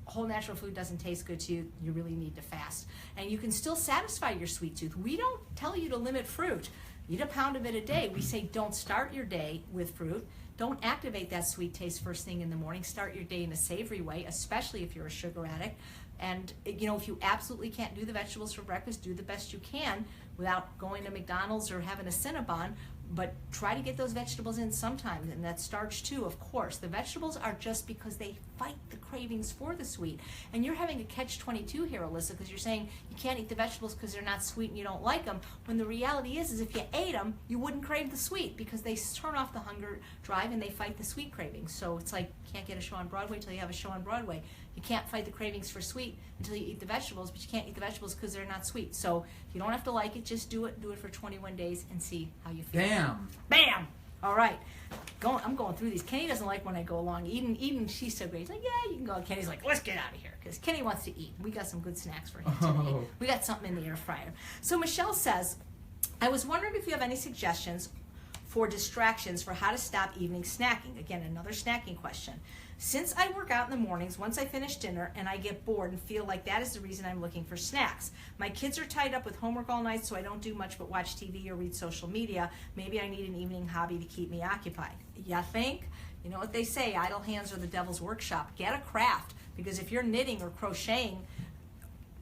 whole natural food doesn't taste good to you, you really need to fast. And you can still satisfy your sweet tooth. We don't tell you to limit fruit. Eat a pound of it a day. We say don't start your day with fruit. Don't activate that sweet taste first thing in the morning. Start your day in a savory way, especially if you're a sugar addict. And if you absolutely can't do the vegetables for breakfast, do the best you can without going to McDonald's or having a Cinnabon. But try to get those vegetables in sometimes, and that starch too, of course. The vegetables are just because they fight the cravings for the sweet. And you're having a catch-22 here, Alyssa, because you're saying you can't eat the vegetables because they're not sweet and you don't like them, when the reality is if you ate them, you wouldn't crave the sweet, because they turn off the hunger drive and they fight the sweet cravings. So it's like you can't get a show on Broadway until you have a show on Broadway. You can't fight the cravings for sweet until you eat the vegetables, but you can't eat the vegetables because they're not sweet. So you don't have to like it, just do it. Do it for 21 days and see how you feel. Bam! Bam! All right. I'm going through these. Kenny doesn't like when I go along. Even she's so great. He's like, yeah, you can go. Kenny's like, let's get out of here, because Kenny wants to eat. We got some good snacks for him today. Oh. We got something in the air fryer. So Michelle says, I was wondering if you have any suggestions for distractions for how to stop evening snacking. Again, another snacking question. Since I work out in the mornings, once I finish dinner and I get bored and feel like that is the reason I'm looking for snacks. My kids are tied up with homework all night, so I don't do much but watch TV or read social media. Maybe I need an evening hobby to keep me occupied. You think? You know what they say, idle hands are the devil's workshop. Get a craft, because if you're knitting or crocheting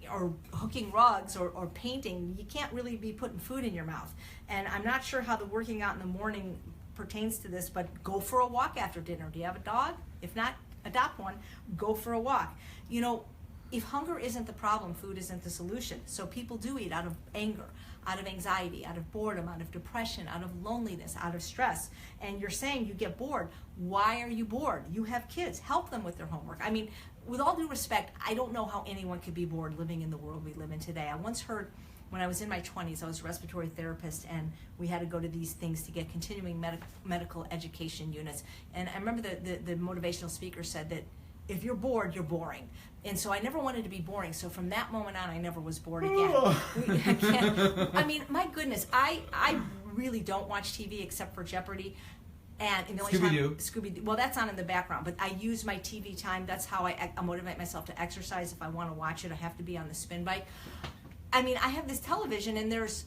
or hooking rugs or painting, you can't really be putting food in your mouth. And I'm not sure how the working out in the morning pertains to this, but go for a walk after dinner. Do you have a dog? If not, adopt one. Go for a walk. If hunger isn't the problem, food isn't the solution. So people do eat out of anger, out of anxiety, out of boredom, out of depression, out of loneliness, out of stress. And you're saying you get bored. Why are you bored? You have kids. Help them with their homework. I mean, with all due respect, I don't know how anyone could be bored living in the world we live in today. I once heard, when I was in my 20s, I was a respiratory therapist, and we had to go to these things to get continuing medical education units. And I remember the motivational speaker said that if you're bored, you're boring. And so I never wanted to be boring. So from that moment on, I never was bored again. I mean, my goodness, I really don't watch TV except for Jeopardy. And the only time Scooby-Doo. Well, that's on in the background, but I use my TV time. That's how I motivate myself to exercise. If I want to watch it, I have to be on the spin bike. I mean, I have this television, and there's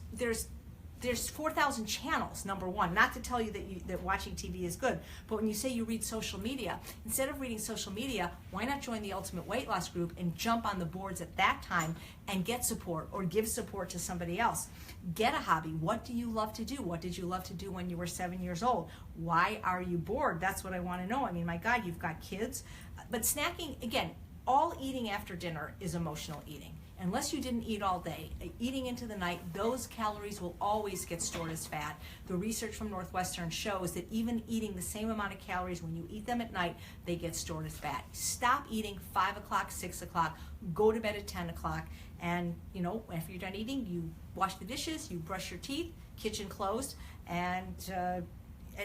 4,000 channels, number one. Not to tell you that watching TV is good, but when you say you read social media, instead of reading social media, why not join the Ultimate Weight Loss group and jump on the boards at that time and get support or give support to somebody else? Get a hobby. What do you love to do? What did you love to do when you were 7 years old? Why are you bored? That's what I want to know. I mean, my God, you've got kids. But snacking, again, all eating after dinner is emotional eating. Unless you didn't eat all day, eating into the night, those calories will always get stored as fat. The research from Northwestern shows that even eating the same amount of calories when you eat them at night, they get stored as fat. Stop eating 5 o'clock, 6 o'clock, go to bed at 10 o'clock, and after you're done eating, you wash the dishes, you brush your teeth, kitchen closed, and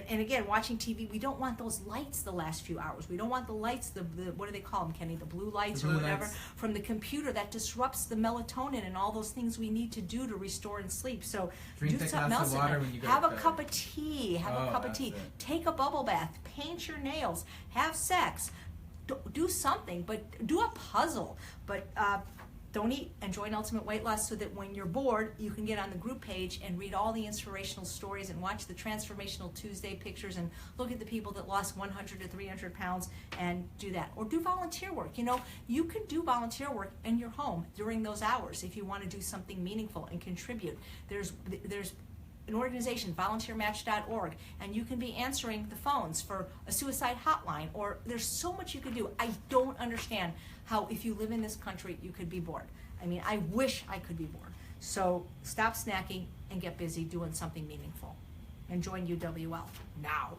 again, watching TV, we don't want those lights the last few hours. We don't want the lights, the what do they call them, Kenny? The blue lights or whatever, from the computer that disrupts the melatonin and all those things we need to do to restore and sleep. So drink do that something glass else. of water when you go have to a bed. cup of tea. Have a cup of tea. It. Take a bubble bath. Paint your nails. Have sex. Do something, but do a puzzle. But don't eat and join Ultimate Weight Loss so that when you're bored, you can get on the group page and read all the inspirational stories and watch the Transformational Tuesday pictures and look at the people that lost 100 to 300 pounds and do that. Or do volunteer work. You can do volunteer work in your home during those hours if you want to do something meaningful and contribute. There's an organization, volunteermatch.org, and you can be answering the phones for a suicide hotline, or there's so much you can do. I don't understand how, if you live in this country, you could be bored. I mean, I wish I could be bored. So stop snacking and get busy doing something meaningful. And join UWL now.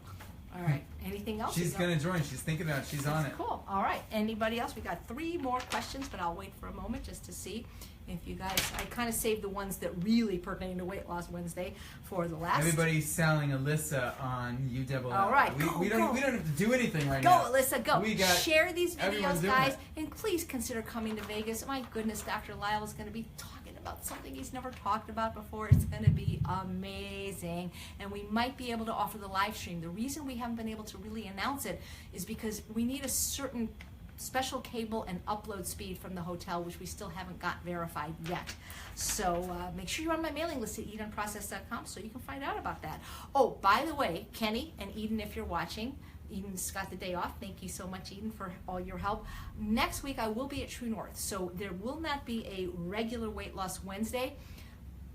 All right. Anything else? She's going to join. She's thinking about it. She's on it. Cool. All right. Anybody else? We got 3 more questions, but I'll wait for a moment just to see if you guys, I kind of saved the ones that really pertain to Weight Loss Wednesday for the last. Everybody's selling Alyssa on UWL. All right, we don't have to do anything right Go, now. Alyssa, go. We got Share these everyone's videos, doing guys, it. and please consider coming to Vegas. My goodness, Dr. Lyle is going to be talking about something he's never talked about before. It's going to be amazing, and we might be able to offer the live stream. The reason we haven't been able to really announce it is because we need a certain special cable and upload speed from the hotel, which we still haven't got verified yet. So make sure you're on my mailing list at EdenProcess.com so you can find out about that. Oh, by the way, Kenny and Eden, if you're watching, Eden's got the day off. Thank you so much, Eden, for all your help. Next week, I will be at True North, so there will not be a regular Weight Loss Wednesday,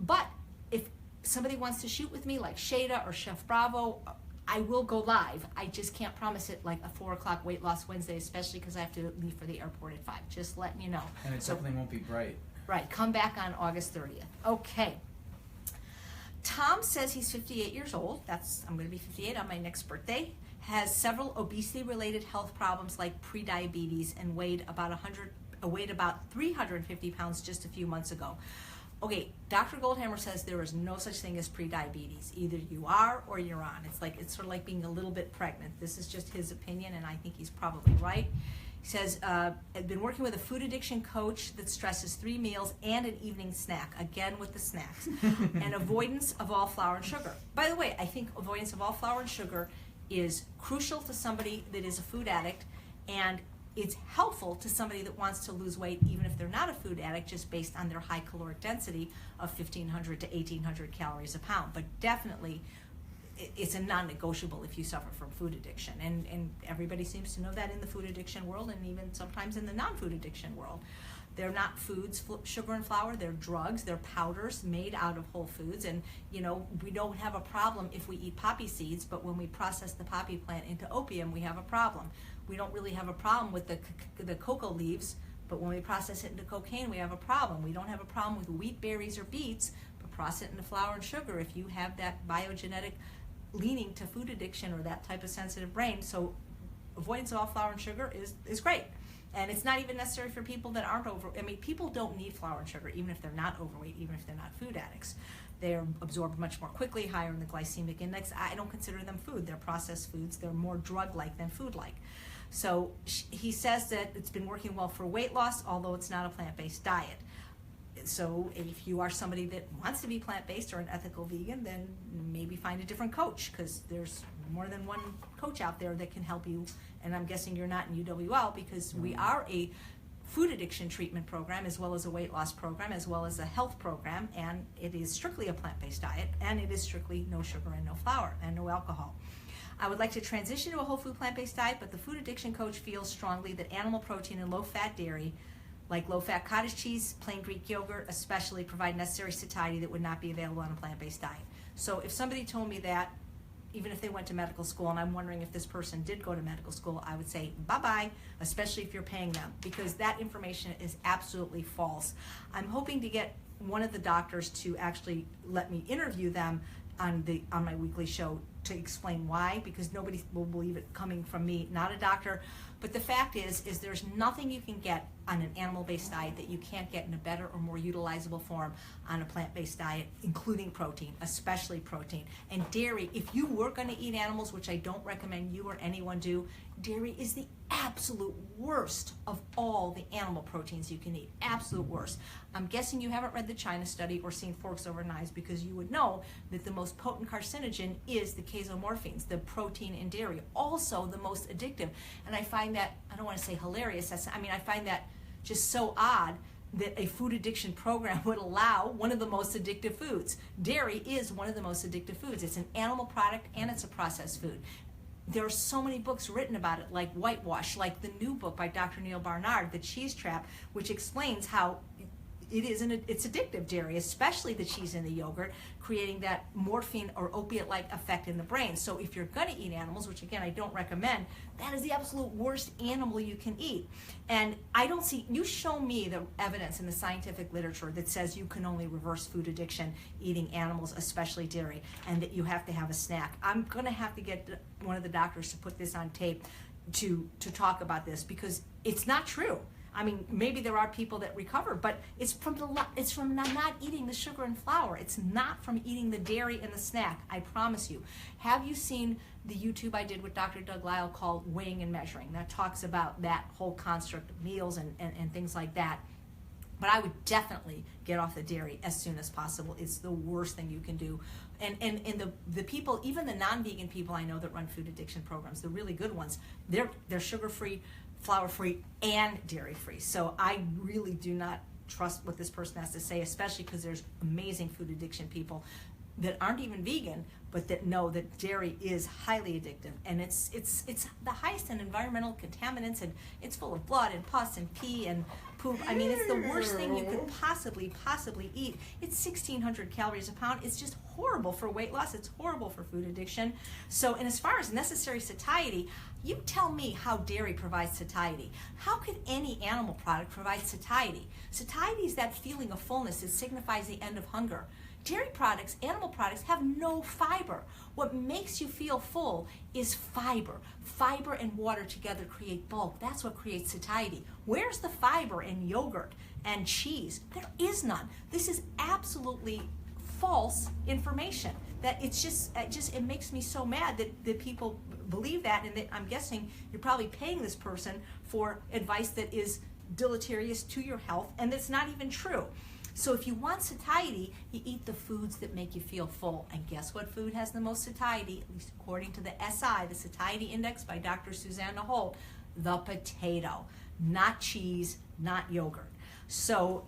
but if somebody wants to shoot with me, like Shada or Chef Bravo, I will go live. I just can't promise it like a 4 o'clock Weight Loss Wednesday, especially because I have to leave for the airport at 5. Just letting you know. And it definitely won't be bright. Right. Come back on August 30th. Okay. Tom says he's 58 years old. I'm going to be 58 on my next birthday. Has several obesity-related health problems like prediabetes and weighed about 350 pounds just a few months ago. Okay, Dr. Goldhammer says there is no such thing as prediabetes. Either you are or you're on. It's sort of like being a little bit pregnant. This is just his opinion, and I think he's probably right. He says, I've been working with a food addiction coach that stresses 3 meals and an evening snack, again with the snacks, and avoidance of all flour and sugar. By the way, I think avoidance of all flour and sugar is crucial to somebody that is a food addict, and it's helpful to somebody that wants to lose weight even if they're not a food addict, just based on their high caloric density of 1,500 to 1,800 calories a pound. But definitely it's a non-negotiable if you suffer from food addiction, and everybody seems to know that in the food addiction world, and even sometimes in the non-food addiction world. They're not foods, sugar and flour, they're drugs, they're powders made out of whole foods, and we don't have a problem if we eat poppy seeds, but when we process the poppy plant into opium, we have a problem. We don't really have a problem with the cocoa leaves, but when we process it into cocaine, we have a problem. We don't have a problem with wheat, berries, or beets, but process it into flour and sugar if you have that biogenetic leaning to food addiction or that type of sensitive brain. So avoidance of all flour and sugar is great. And it's not even necessary for people that aren't people don't need flour and sugar, even if they're not overweight, even if they're not food addicts. They're absorbed much more quickly, higher in the glycemic index. I don't consider them food. They're processed foods. They're more drug-like than food-like. So he says that it's been working well for weight loss, although it's not a plant-based diet. So if you are somebody that wants to be plant-based or an ethical vegan, then maybe find a different coach, because there's more than one coach out there that can help you. And I'm guessing you're not in UWL, because we are a food addiction treatment program, as well as a weight loss program, as well as a health program, and it is strictly a plant-based diet, and it is strictly no sugar and no flour and no alcohol. I would like to transition to a whole food plant-based diet, but the food addiction coach feels strongly that animal protein and low-fat dairy, like low-fat cottage cheese, plain Greek yogurt, especially, provide necessary satiety that would not be available on a plant-based diet. So if somebody told me that, even if they went to medical school, and I'm wondering if this person did go to medical school, I would say bye-bye, especially if you're paying them, because that information is absolutely false. I'm hoping to get one of the doctors to actually let me interview them on my weekly show to explain why, because nobody will believe it coming from me, not a doctor. But the fact is there's nothing you can get on an animal-based diet that you can't get in a better or more utilizable form on a plant-based diet, including protein, especially protein. And dairy, if you were going to eat animals, which I don't recommend you or anyone do, dairy is the absolute worst of all the animal proteins you can eat. Absolute worst. I'm guessing you haven't read the China study or seen Forks Over Knives, because you would know that the most potent carcinogen is the casomorphins, the protein in dairy. Also the most addictive. And I find that, I don't want to say hilarious, I find that just so odd that a food addiction program would allow one of the most addictive foods. Dairy is one of the most addictive foods. It's an animal product and it's a processed food. There are so many books written about it, like Whitewash, like the new book by Dr. Neil Barnard, The Cheese Trap, which explains how it's addictive, dairy, especially the cheese and the yogurt, creating that morphine or opiate-like effect in the brain. So if you're going to eat animals, which again I don't recommend, that is the absolute worst animal you can eat. And I don't see, you show me the evidence in the scientific literature that says you can only reverse food addiction eating animals, especially dairy, and that you have to have a snack. I'm going to have to get one of the doctors to put this on tape to talk about this, because it's not true. I mean, maybe there are people that recover, but it's from not eating the sugar and flour. It's not from eating the dairy and the snack, I promise you. Have you seen the YouTube I did with Dr. Doug Lyle called Weighing and Measuring? That talks about that whole construct of meals and things like that. But I would definitely get off the dairy as soon as possible. It's the worst thing you can do. And the people, even the non-vegan people I know that run food addiction programs, the really good ones, they're sugar-free, flour-free, and dairy-free. So I really do not trust what this person has to say, especially because there's amazing food addiction people that aren't even vegan, but that know that dairy is highly addictive, and it's the highest in environmental contaminants, and it's full of blood and pus and pee and poop. I mean, it's the worst thing you could possibly eat. It's 1,600 calories a pound. It's just horrible for weight loss. It's horrible for food addiction. So, and as far as necessary satiety, you tell me how dairy provides satiety. How could any animal product provide satiety? Satiety is that feeling of fullness that signifies the end of hunger. Dairy products, animal products, have no fiber. What makes you feel full is fiber. Fiber and water together create bulk. That's what creates satiety. Where's the fiber in yogurt and cheese? There is none. This is absolutely false information. That it makes me so mad that people believe that, and that I'm guessing you're probably paying this person for advice that is deleterious to your health and that's not even true. So if you want satiety, you eat the foods that make you feel full. And guess what food has the most satiety, at least according to the SI, the Satiety Index by Dr. Susanna Holt? The potato. Not cheese, not yogurt. So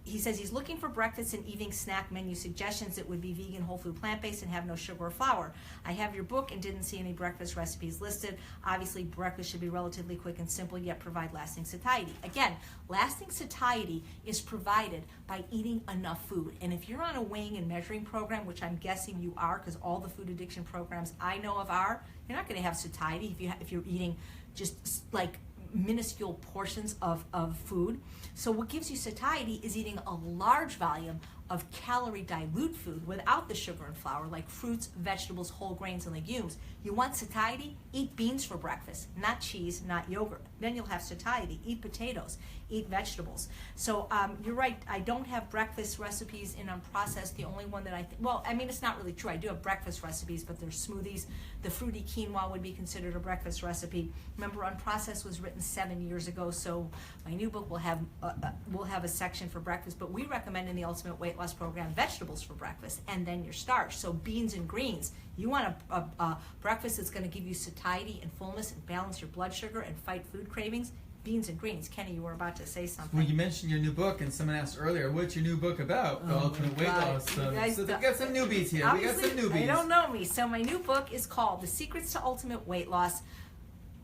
he says he's looking for breakfast and evening snack menu suggestions that would be vegan, whole food, plant-based, and have no sugar or flour. I have your book and didn't see any breakfast recipes listed. Obviously, breakfast should be relatively quick and simple, yet provide lasting satiety. Again, lasting satiety is provided by eating enough food. And if you're on a weighing and measuring program, which I'm guessing you are, because all the food addiction programs I know of are, you're not going to have satiety if you're eating just like minuscule portions of food. So what gives you satiety is eating a large volume of calorie dilute food without the sugar and flour, like fruits, vegetables, whole grains, and legumes. You want satiety? Eat beans for breakfast, not cheese, not yogurt. Then you'll have satiety. Eat potatoes, eat vegetables. So you're right, I don't have breakfast recipes in Unprocessed. The only one that it's not really true. I do have breakfast recipes, but they're smoothies. The fruity quinoa would be considered a breakfast recipe. Remember, Unprocessed was written 7 years ago, so my new book will have a section for breakfast, but we recommend in the Ultimate Weight Loss Program vegetables for breakfast, and then your starch. So beans and greens. You want a breakfast that's going to give you satiety and fullness and balance your blood sugar and fight food cravings? Beans and greens. Kenny, you were about to say something. Well, you mentioned your new book, and someone asked earlier, what's your new book about? The Ultimate Weight Loss. So we got some newbies here. We got some newbies. They don't know me. So my new book is called The Secrets to Ultimate Weight Loss,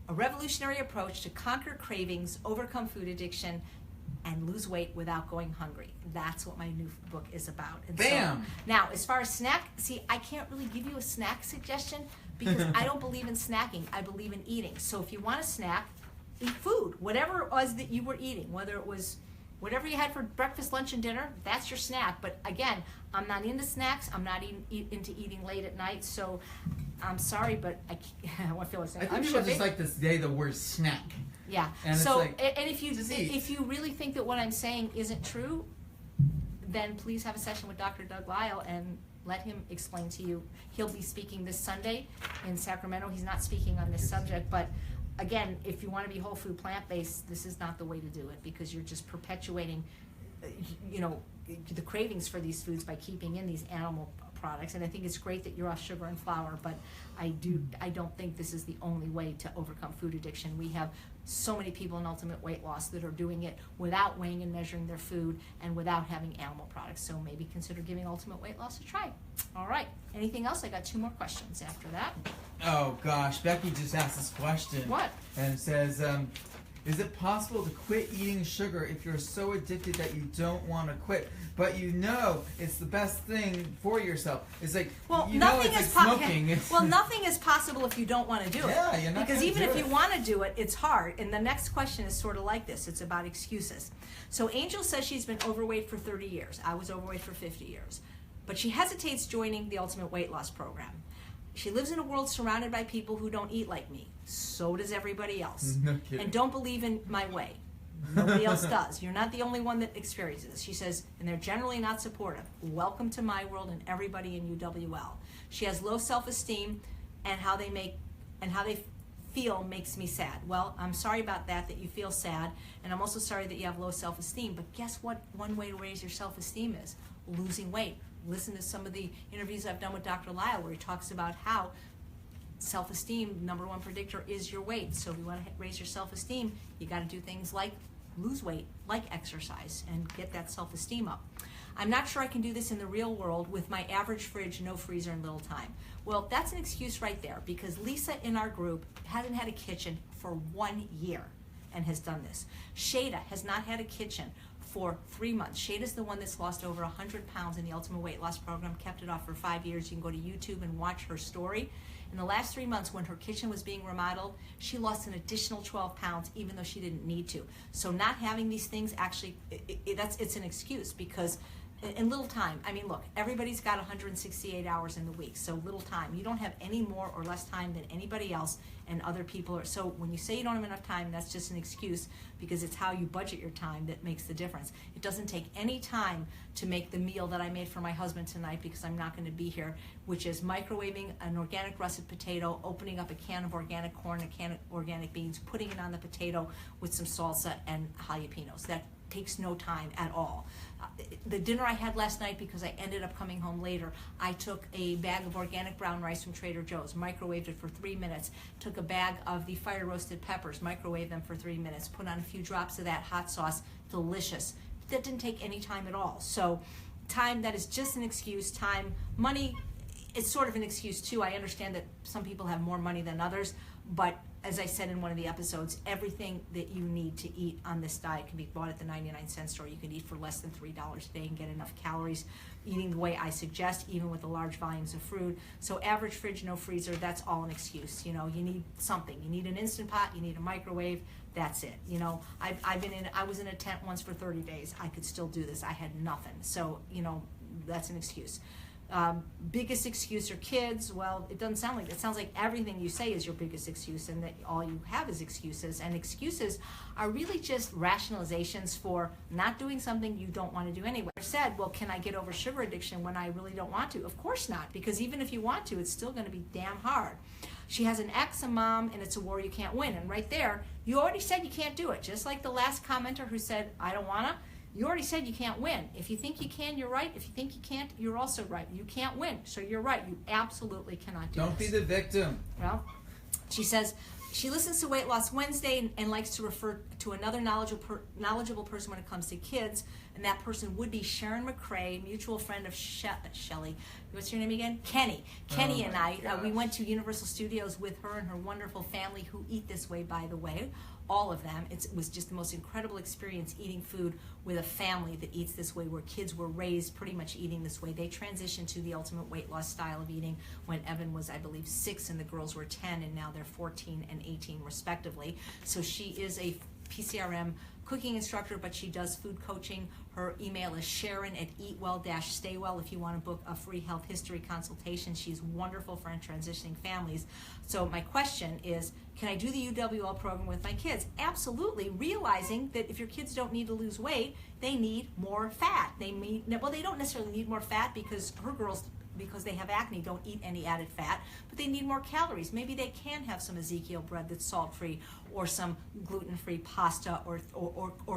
a revolutionary approach to conquer cravings, overcome food addiction, and lose weight without going hungry. That's what my new book is about. And Bam! So, now, as far as snack, see, I can't really give you a snack suggestion because I don't believe in snacking. I believe in eating. So if you want a snack, eat food. Whatever it was that you were eating, whether it was whatever you had for breakfast, lunch, and dinner, that's your snack. But again, I'm not into snacks. I'm not into eating late at night. So I'm sorry, but I feel like I think people just like to say the word snack. Yeah. And so, it's like, and if you really think that what I'm saying isn't true, then please have a session with Dr. Doug Lyle and let him explain to you. He'll be speaking this Sunday in Sacramento. He's not speaking on this subject, but again, if you want to be whole food plant-based, this is not the way to do it because you're just perpetuating, the cravings for these foods by keeping in these animal products. And I think it's great that you're off sugar and flour, but I don't think this is the only way to overcome food addiction. We have so many people in Ultimate Weight Loss that are doing it without weighing and measuring their food and without having animal products. So maybe consider giving Ultimate Weight Loss a try. All right. Anything else? I got 2 more questions after that. Oh gosh, Becky just asked this question. What? And it says, is it possible to quit eating sugar if you're so addicted that you don't want to quit, but you know it's the best thing for yourself? It's like, nothing is smoking. Nothing is possible if you don't want to do it. Yeah, you're not because gonna even do if it. you want to do it, it's hard. And the next question is sort of like this. It's about excuses. So Angel says she's been overweight for 30 years. I was overweight for 50 years. But she hesitates joining the Ultimate Weight Loss program. She lives in a world surrounded by people who don't eat like me. So does everybody else. No kidding. And don't believe in my way. Nobody else does. You're not the only one that experiences this. She says, and they're generally not supportive. Welcome to my world and everybody in UWL. She has low self-esteem, and how they feel makes me sad. Well, I'm sorry about that you feel sad, and I'm also sorry that you have low self-esteem. But guess what? One way to raise your self-esteem is losing weight. Listen to some of the interviews I've done with Dr. Lyle where he talks about how self-esteem, number 1 predictor, is your weight. So if you want to raise your self-esteem, you got to do things like lose weight, like exercise, and get that self-esteem up. I'm not sure I can do this in the real world with my average fridge, no freezer, and little time. Well, that's an excuse right there because Lisa in our group hasn't had a kitchen for 1 year and has done this. Shada has not had a kitchen for 3 months. Shada's the one that's lost over 100 pounds in the Ultimate Weight Loss program, kept it off for 5 years. You can go to YouTube and watch her story. In the last 3 months when her kitchen was being remodeled, she lost an additional 12 pounds even though she didn't need to. So not having these things actually, it's an excuse because in little time, I mean, look, everybody's got 168 hours in the week, so little time. You don't have any more or less time than anybody else, and other people are. So when you say you don't have enough time, that's just an excuse because it's how you budget your time that makes the difference. It doesn't take any time to make the meal that I made for my husband tonight because I'm not going to be here, which is microwaving an organic russet potato, opening up a can of organic corn, a can of organic beans, putting it on the potato with some salsa and jalapenos. That takes no time at all. The dinner I had last night, because I ended up coming home later, I took a bag of organic brown rice from Trader Joe's, microwaved it for 3 minutes, took a bag of the fire roasted peppers, microwaved them for 3 minutes, put on a few drops of that hot sauce, delicious. That didn't take any time at all. So time, that is just an excuse. Time, money, it's sort of an excuse too. I understand that some people have more money than others, but as I said in one of the episodes, everything that you need to eat on this diet can be bought at the 99-cent store. You can eat for less than $3 a day and get enough calories eating the way I suggest, even with the large volumes of fruit. So average fridge, no freezer, that's all an excuse. You know, you need something. You need an Instant Pot, you need a microwave, that's it. You know, I was in a tent once for 30 days. I could still do this. I had nothing. So, you know, that's an excuse. Biggest excuse are kids. Well, it doesn't sound like that. It sounds like everything you say is your biggest excuse and that all you have is excuses. And excuses are really just rationalizations for not doing something you don't want to do anyway. I said, well, can I get over sugar addiction when I really don't want to? Of course not, because even if you want to, it's still going to be damn hard. She has an ex, a mom, and it's a war you can't win. And right there, you already said you can't do it. Just like the last commenter who said, I don't want to. You already said you can't win. If you think you can, you're right. If you think you can't, you're also right. You can't win, so you're right. You absolutely cannot do Don't this. be the victim. Well, she says she listens to Weight Loss Wednesday and likes to refer to another knowledgeable person when it comes to kids, and that person would be Sharon McCrae, mutual friend of Shelley. What's your name again? Kenny. Kenny and I, we went to Universal Studios with her and her wonderful family who eat this way, by the way. all of them. It was just the most incredible experience eating food with a family that eats this way, where kids were raised pretty much eating this way. They transitioned to the ultimate weight loss style of eating when Evan was, I believe, 6 and the girls were 10, and now they're 14 and 18 respectively. So she is a PCRM cooking instructor, but she does food coaching. Her email is Sharon@eatwell-staywell if you want to book a free health history consultation. She's wonderful for transitioning families. So my question is, can I do the UWL program with my kids? Absolutely, realizing that if your kids don't need to lose weight, they need more fat. They don't necessarily need more fat, because her girls, because they have acne, don't eat any added fat, but they need more calories. Maybe they can have some Ezekiel bread that's salt-free, or some gluten-free pasta, or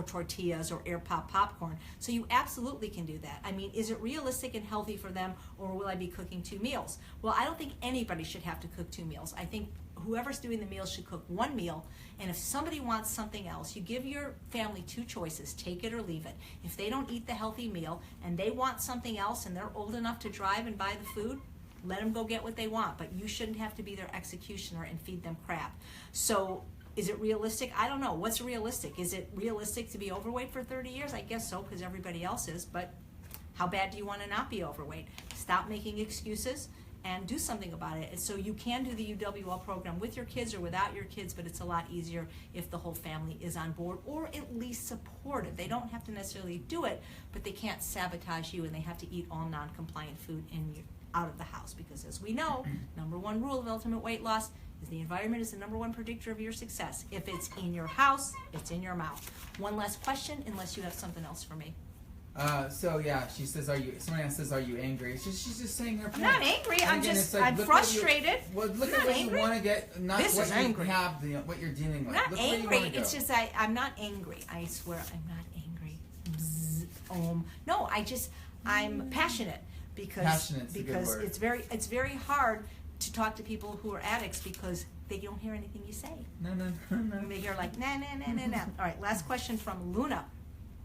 tortillas, or air pop popcorn. So you absolutely can do that. I mean, is it realistic and healthy for them, or will I be cooking 2 meals? Well, I don't think anybody should have to cook 2 meals. I think whoever's doing the meals should cook 1 meal, and if somebody wants something else, you give your family 2 choices, take it or leave it. If they don't eat the healthy meal and they want something else and they're old enough to drive and buy the food, let them go get what they want, but you shouldn't have to be their executioner and feed them crap. So is it realistic? I don't know. What's realistic? Is it realistic to be overweight for 30 years? I guess so, because everybody else is, but how bad do you want to not be overweight? Stop making excuses and do something about it. And so you can do the UWL program with your kids or without your kids, but it's a lot easier if the whole family is on board, or at least supportive. They don't have to necessarily do it, but they can't sabotage you, and they have to eat all non-compliant food out of the house, because as we know, number 1 rule of ultimate weight loss is the environment is the number 1 predictor of your success. If it's in your house, it's in your mouth. One last question, unless you have something else for me. So yeah, she says, someone else says, are you angry? She's just saying her point. I'm not angry, I'm frustrated. Look at what you want to get, not This what is you angry. have, what you're dealing with. I'm not Look where you angry, wanna go. it's just I'm not angry. I swear I'm not angry. No, I'm passionate, because Passionate's a good word. it's very hard to talk to people who are addicts, because they don't hear anything you say. No. They hear like, nah. All right, last question from Luna.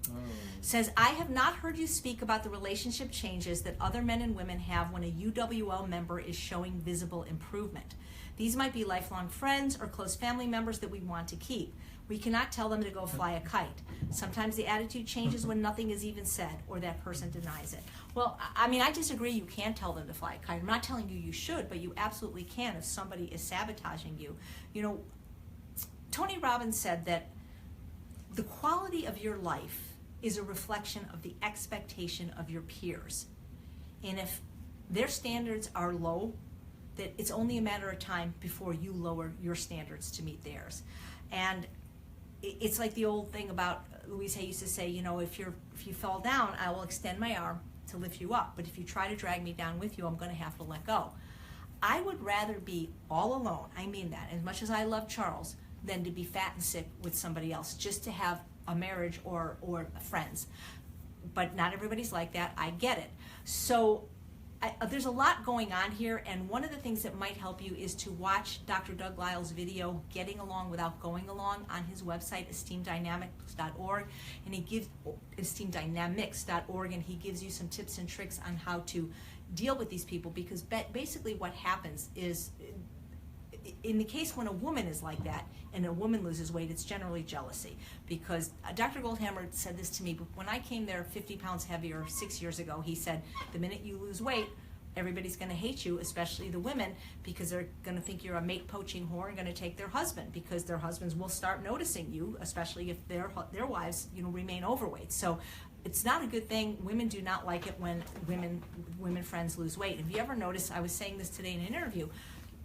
Oh. Says, I have not heard you speak about the relationship changes that other men and women have when a UWL member is showing visible improvement. These might be lifelong friends or close family members that we want to keep. We cannot tell them to go fly a kite. Sometimes the attitude changes when nothing is even said, or that person denies it. Well, I mean, I disagree. You can tell them to fly a kite. I'm not telling you should, but you absolutely can if somebody is sabotaging you. You know, Tony Robbins said that the quality of your life is a reflection of the expectation of your peers. And if their standards are low, that it's only a matter of time before you lower your standards to meet theirs. And it's like the old thing about Louise Hay used to say, you know, if you fall down, I will extend my arm to lift you up. But if you try to drag me down with you, I'm going to have to let go. I would rather be all alone, I mean that, as much as I love Charles, than to be fat and sick with somebody else, just to have a marriage or friends. But not everybody's like that. I get it. So there's a lot going on here, and one of the things that might help you is to watch Dr. Doug Lyle's video, Getting Along Without Going Along, on his website, esteemdynamics.org, and he gives esteemdynamics.org, and he gives you some tips and tricks on how to deal with these people, because basically what happens is, in the case when a woman is like that and a woman loses weight, it's generally jealousy. Because Dr. Goldhammer said this to me, but when I came there 50 pounds heavier 6 years ago, he said, the minute you lose weight, everybody's going to hate you, especially the women, because they're going to think you're a mate poaching whore and going to take their husband, because their husbands will start noticing you, especially if their wives, remain overweight. So it's not a good thing. Women do not like it when women friends lose weight. Have you ever noticed, I was saying this today in an interview,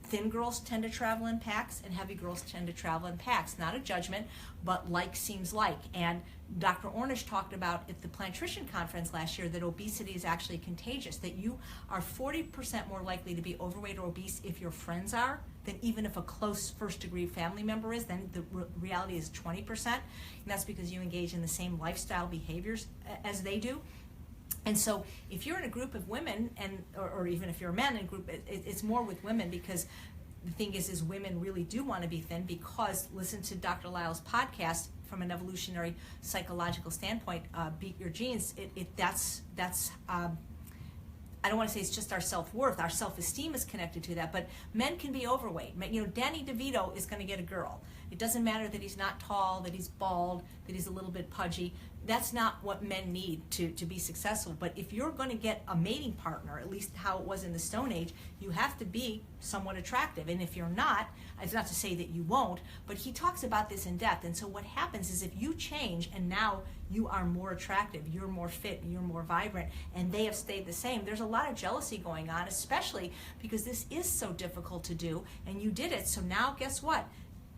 thin girls tend to travel in packs and heavy girls tend to travel in packs. Not a judgment, but like seems like. And Dr. Ornish talked about at the Plantrician Conference last year that obesity is actually contagious, that you are 40% more likely to be overweight or obese if your friends are than even if a close first-degree family member is. Then the reality is 20%, and that's because you engage in the same lifestyle behaviors as they do. And so if you're in a group of women, or even if you're a man in a group, it's more with women, because the thing is women really do want to be thin, because listen to Dr. Lyle's podcast from an evolutionary psychological standpoint, Beat Your Genes. That's I don't want to say it's just our self-worth. Our self-esteem is connected to that, but men can be overweight. Danny DeVito is going to get a girl. It doesn't matter that he's not tall, that he's bald, that he's a little bit pudgy. That's not what men need to be successful. But if you're going to get a mating partner, at least how it was in the Stone Age, you have to be somewhat attractive. And if you're not, it's not to say that you won't, but he talks about this in depth. And so what happens is if you change and now you are more attractive, you're more fit, you're more vibrant, and they have stayed the same, there's a lot of jealousy going on, especially because this is so difficult to do, and you did it. So now guess what?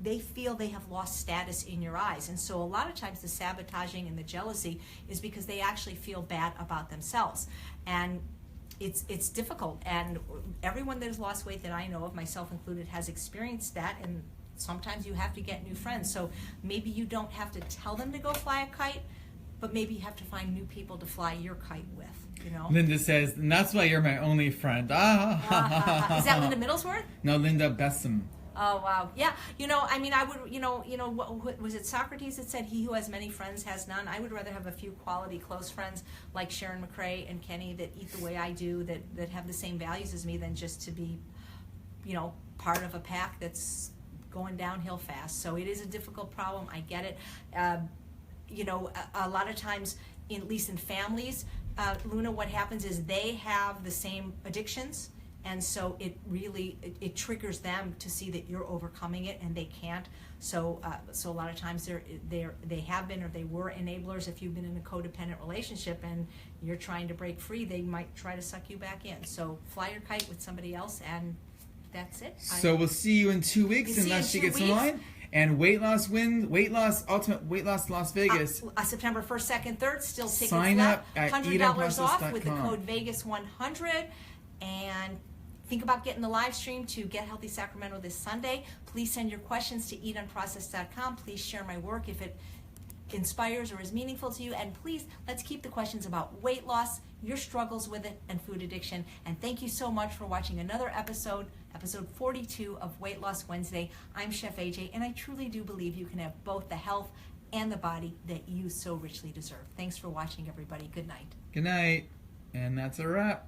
They feel they have lost status in your eyes. And so a lot of times the sabotaging and the jealousy is because they actually feel bad about themselves. And it's difficult. And everyone that has lost weight that I know of, myself included, has experienced that. And sometimes you have to get new friends. So maybe you don't have to tell them to go fly a kite, but maybe you have to find new people to fly your kite with, you know? Linda says, and that's why you're my only friend. Is that Linda Middlesworth? No, Linda Bessem. Oh, wow. Yeah. You know, I mean, I would, what, was it Socrates that said, he who has many friends has none? I would rather have a few quality close friends like Sharon McRae and Kenny that eat the way I do, that have the same values as me, than just to be, part of a pack that's going downhill fast. So it is a difficult problem. I get it. A lot of times, at least in families, Luna, what happens is they have the same addictions. And so it really it triggers them to see that you're overcoming it, and they can't. So a lot of times they have been, or they were, enablers. If you've been in a codependent relationship and you're trying to break free, they might try to suck you back in. So fly your kite with somebody else, and that's it. So we'll see you in 2 weeks unless she gets online. And Ultimate Weight Loss Las Vegas. September 1st, 2nd, 3rd. Still tickets Sign left. up at $100 off with the eatunprocessed.com. code Vegas100. And think about getting the live stream to Get Healthy Sacramento this Sunday. Please send your questions to eatunprocessed.com. Please share my work if it inspires or is meaningful to you. And please, let's keep the questions about weight loss, your struggles with it, and food addiction. And thank you so much for watching another episode 42 of Weight Loss Wednesday. I'm Chef AJ, and I truly do believe you can have both the health and the body that you so richly deserve. Thanks for watching, everybody. Good night. Good night. And that's a wrap.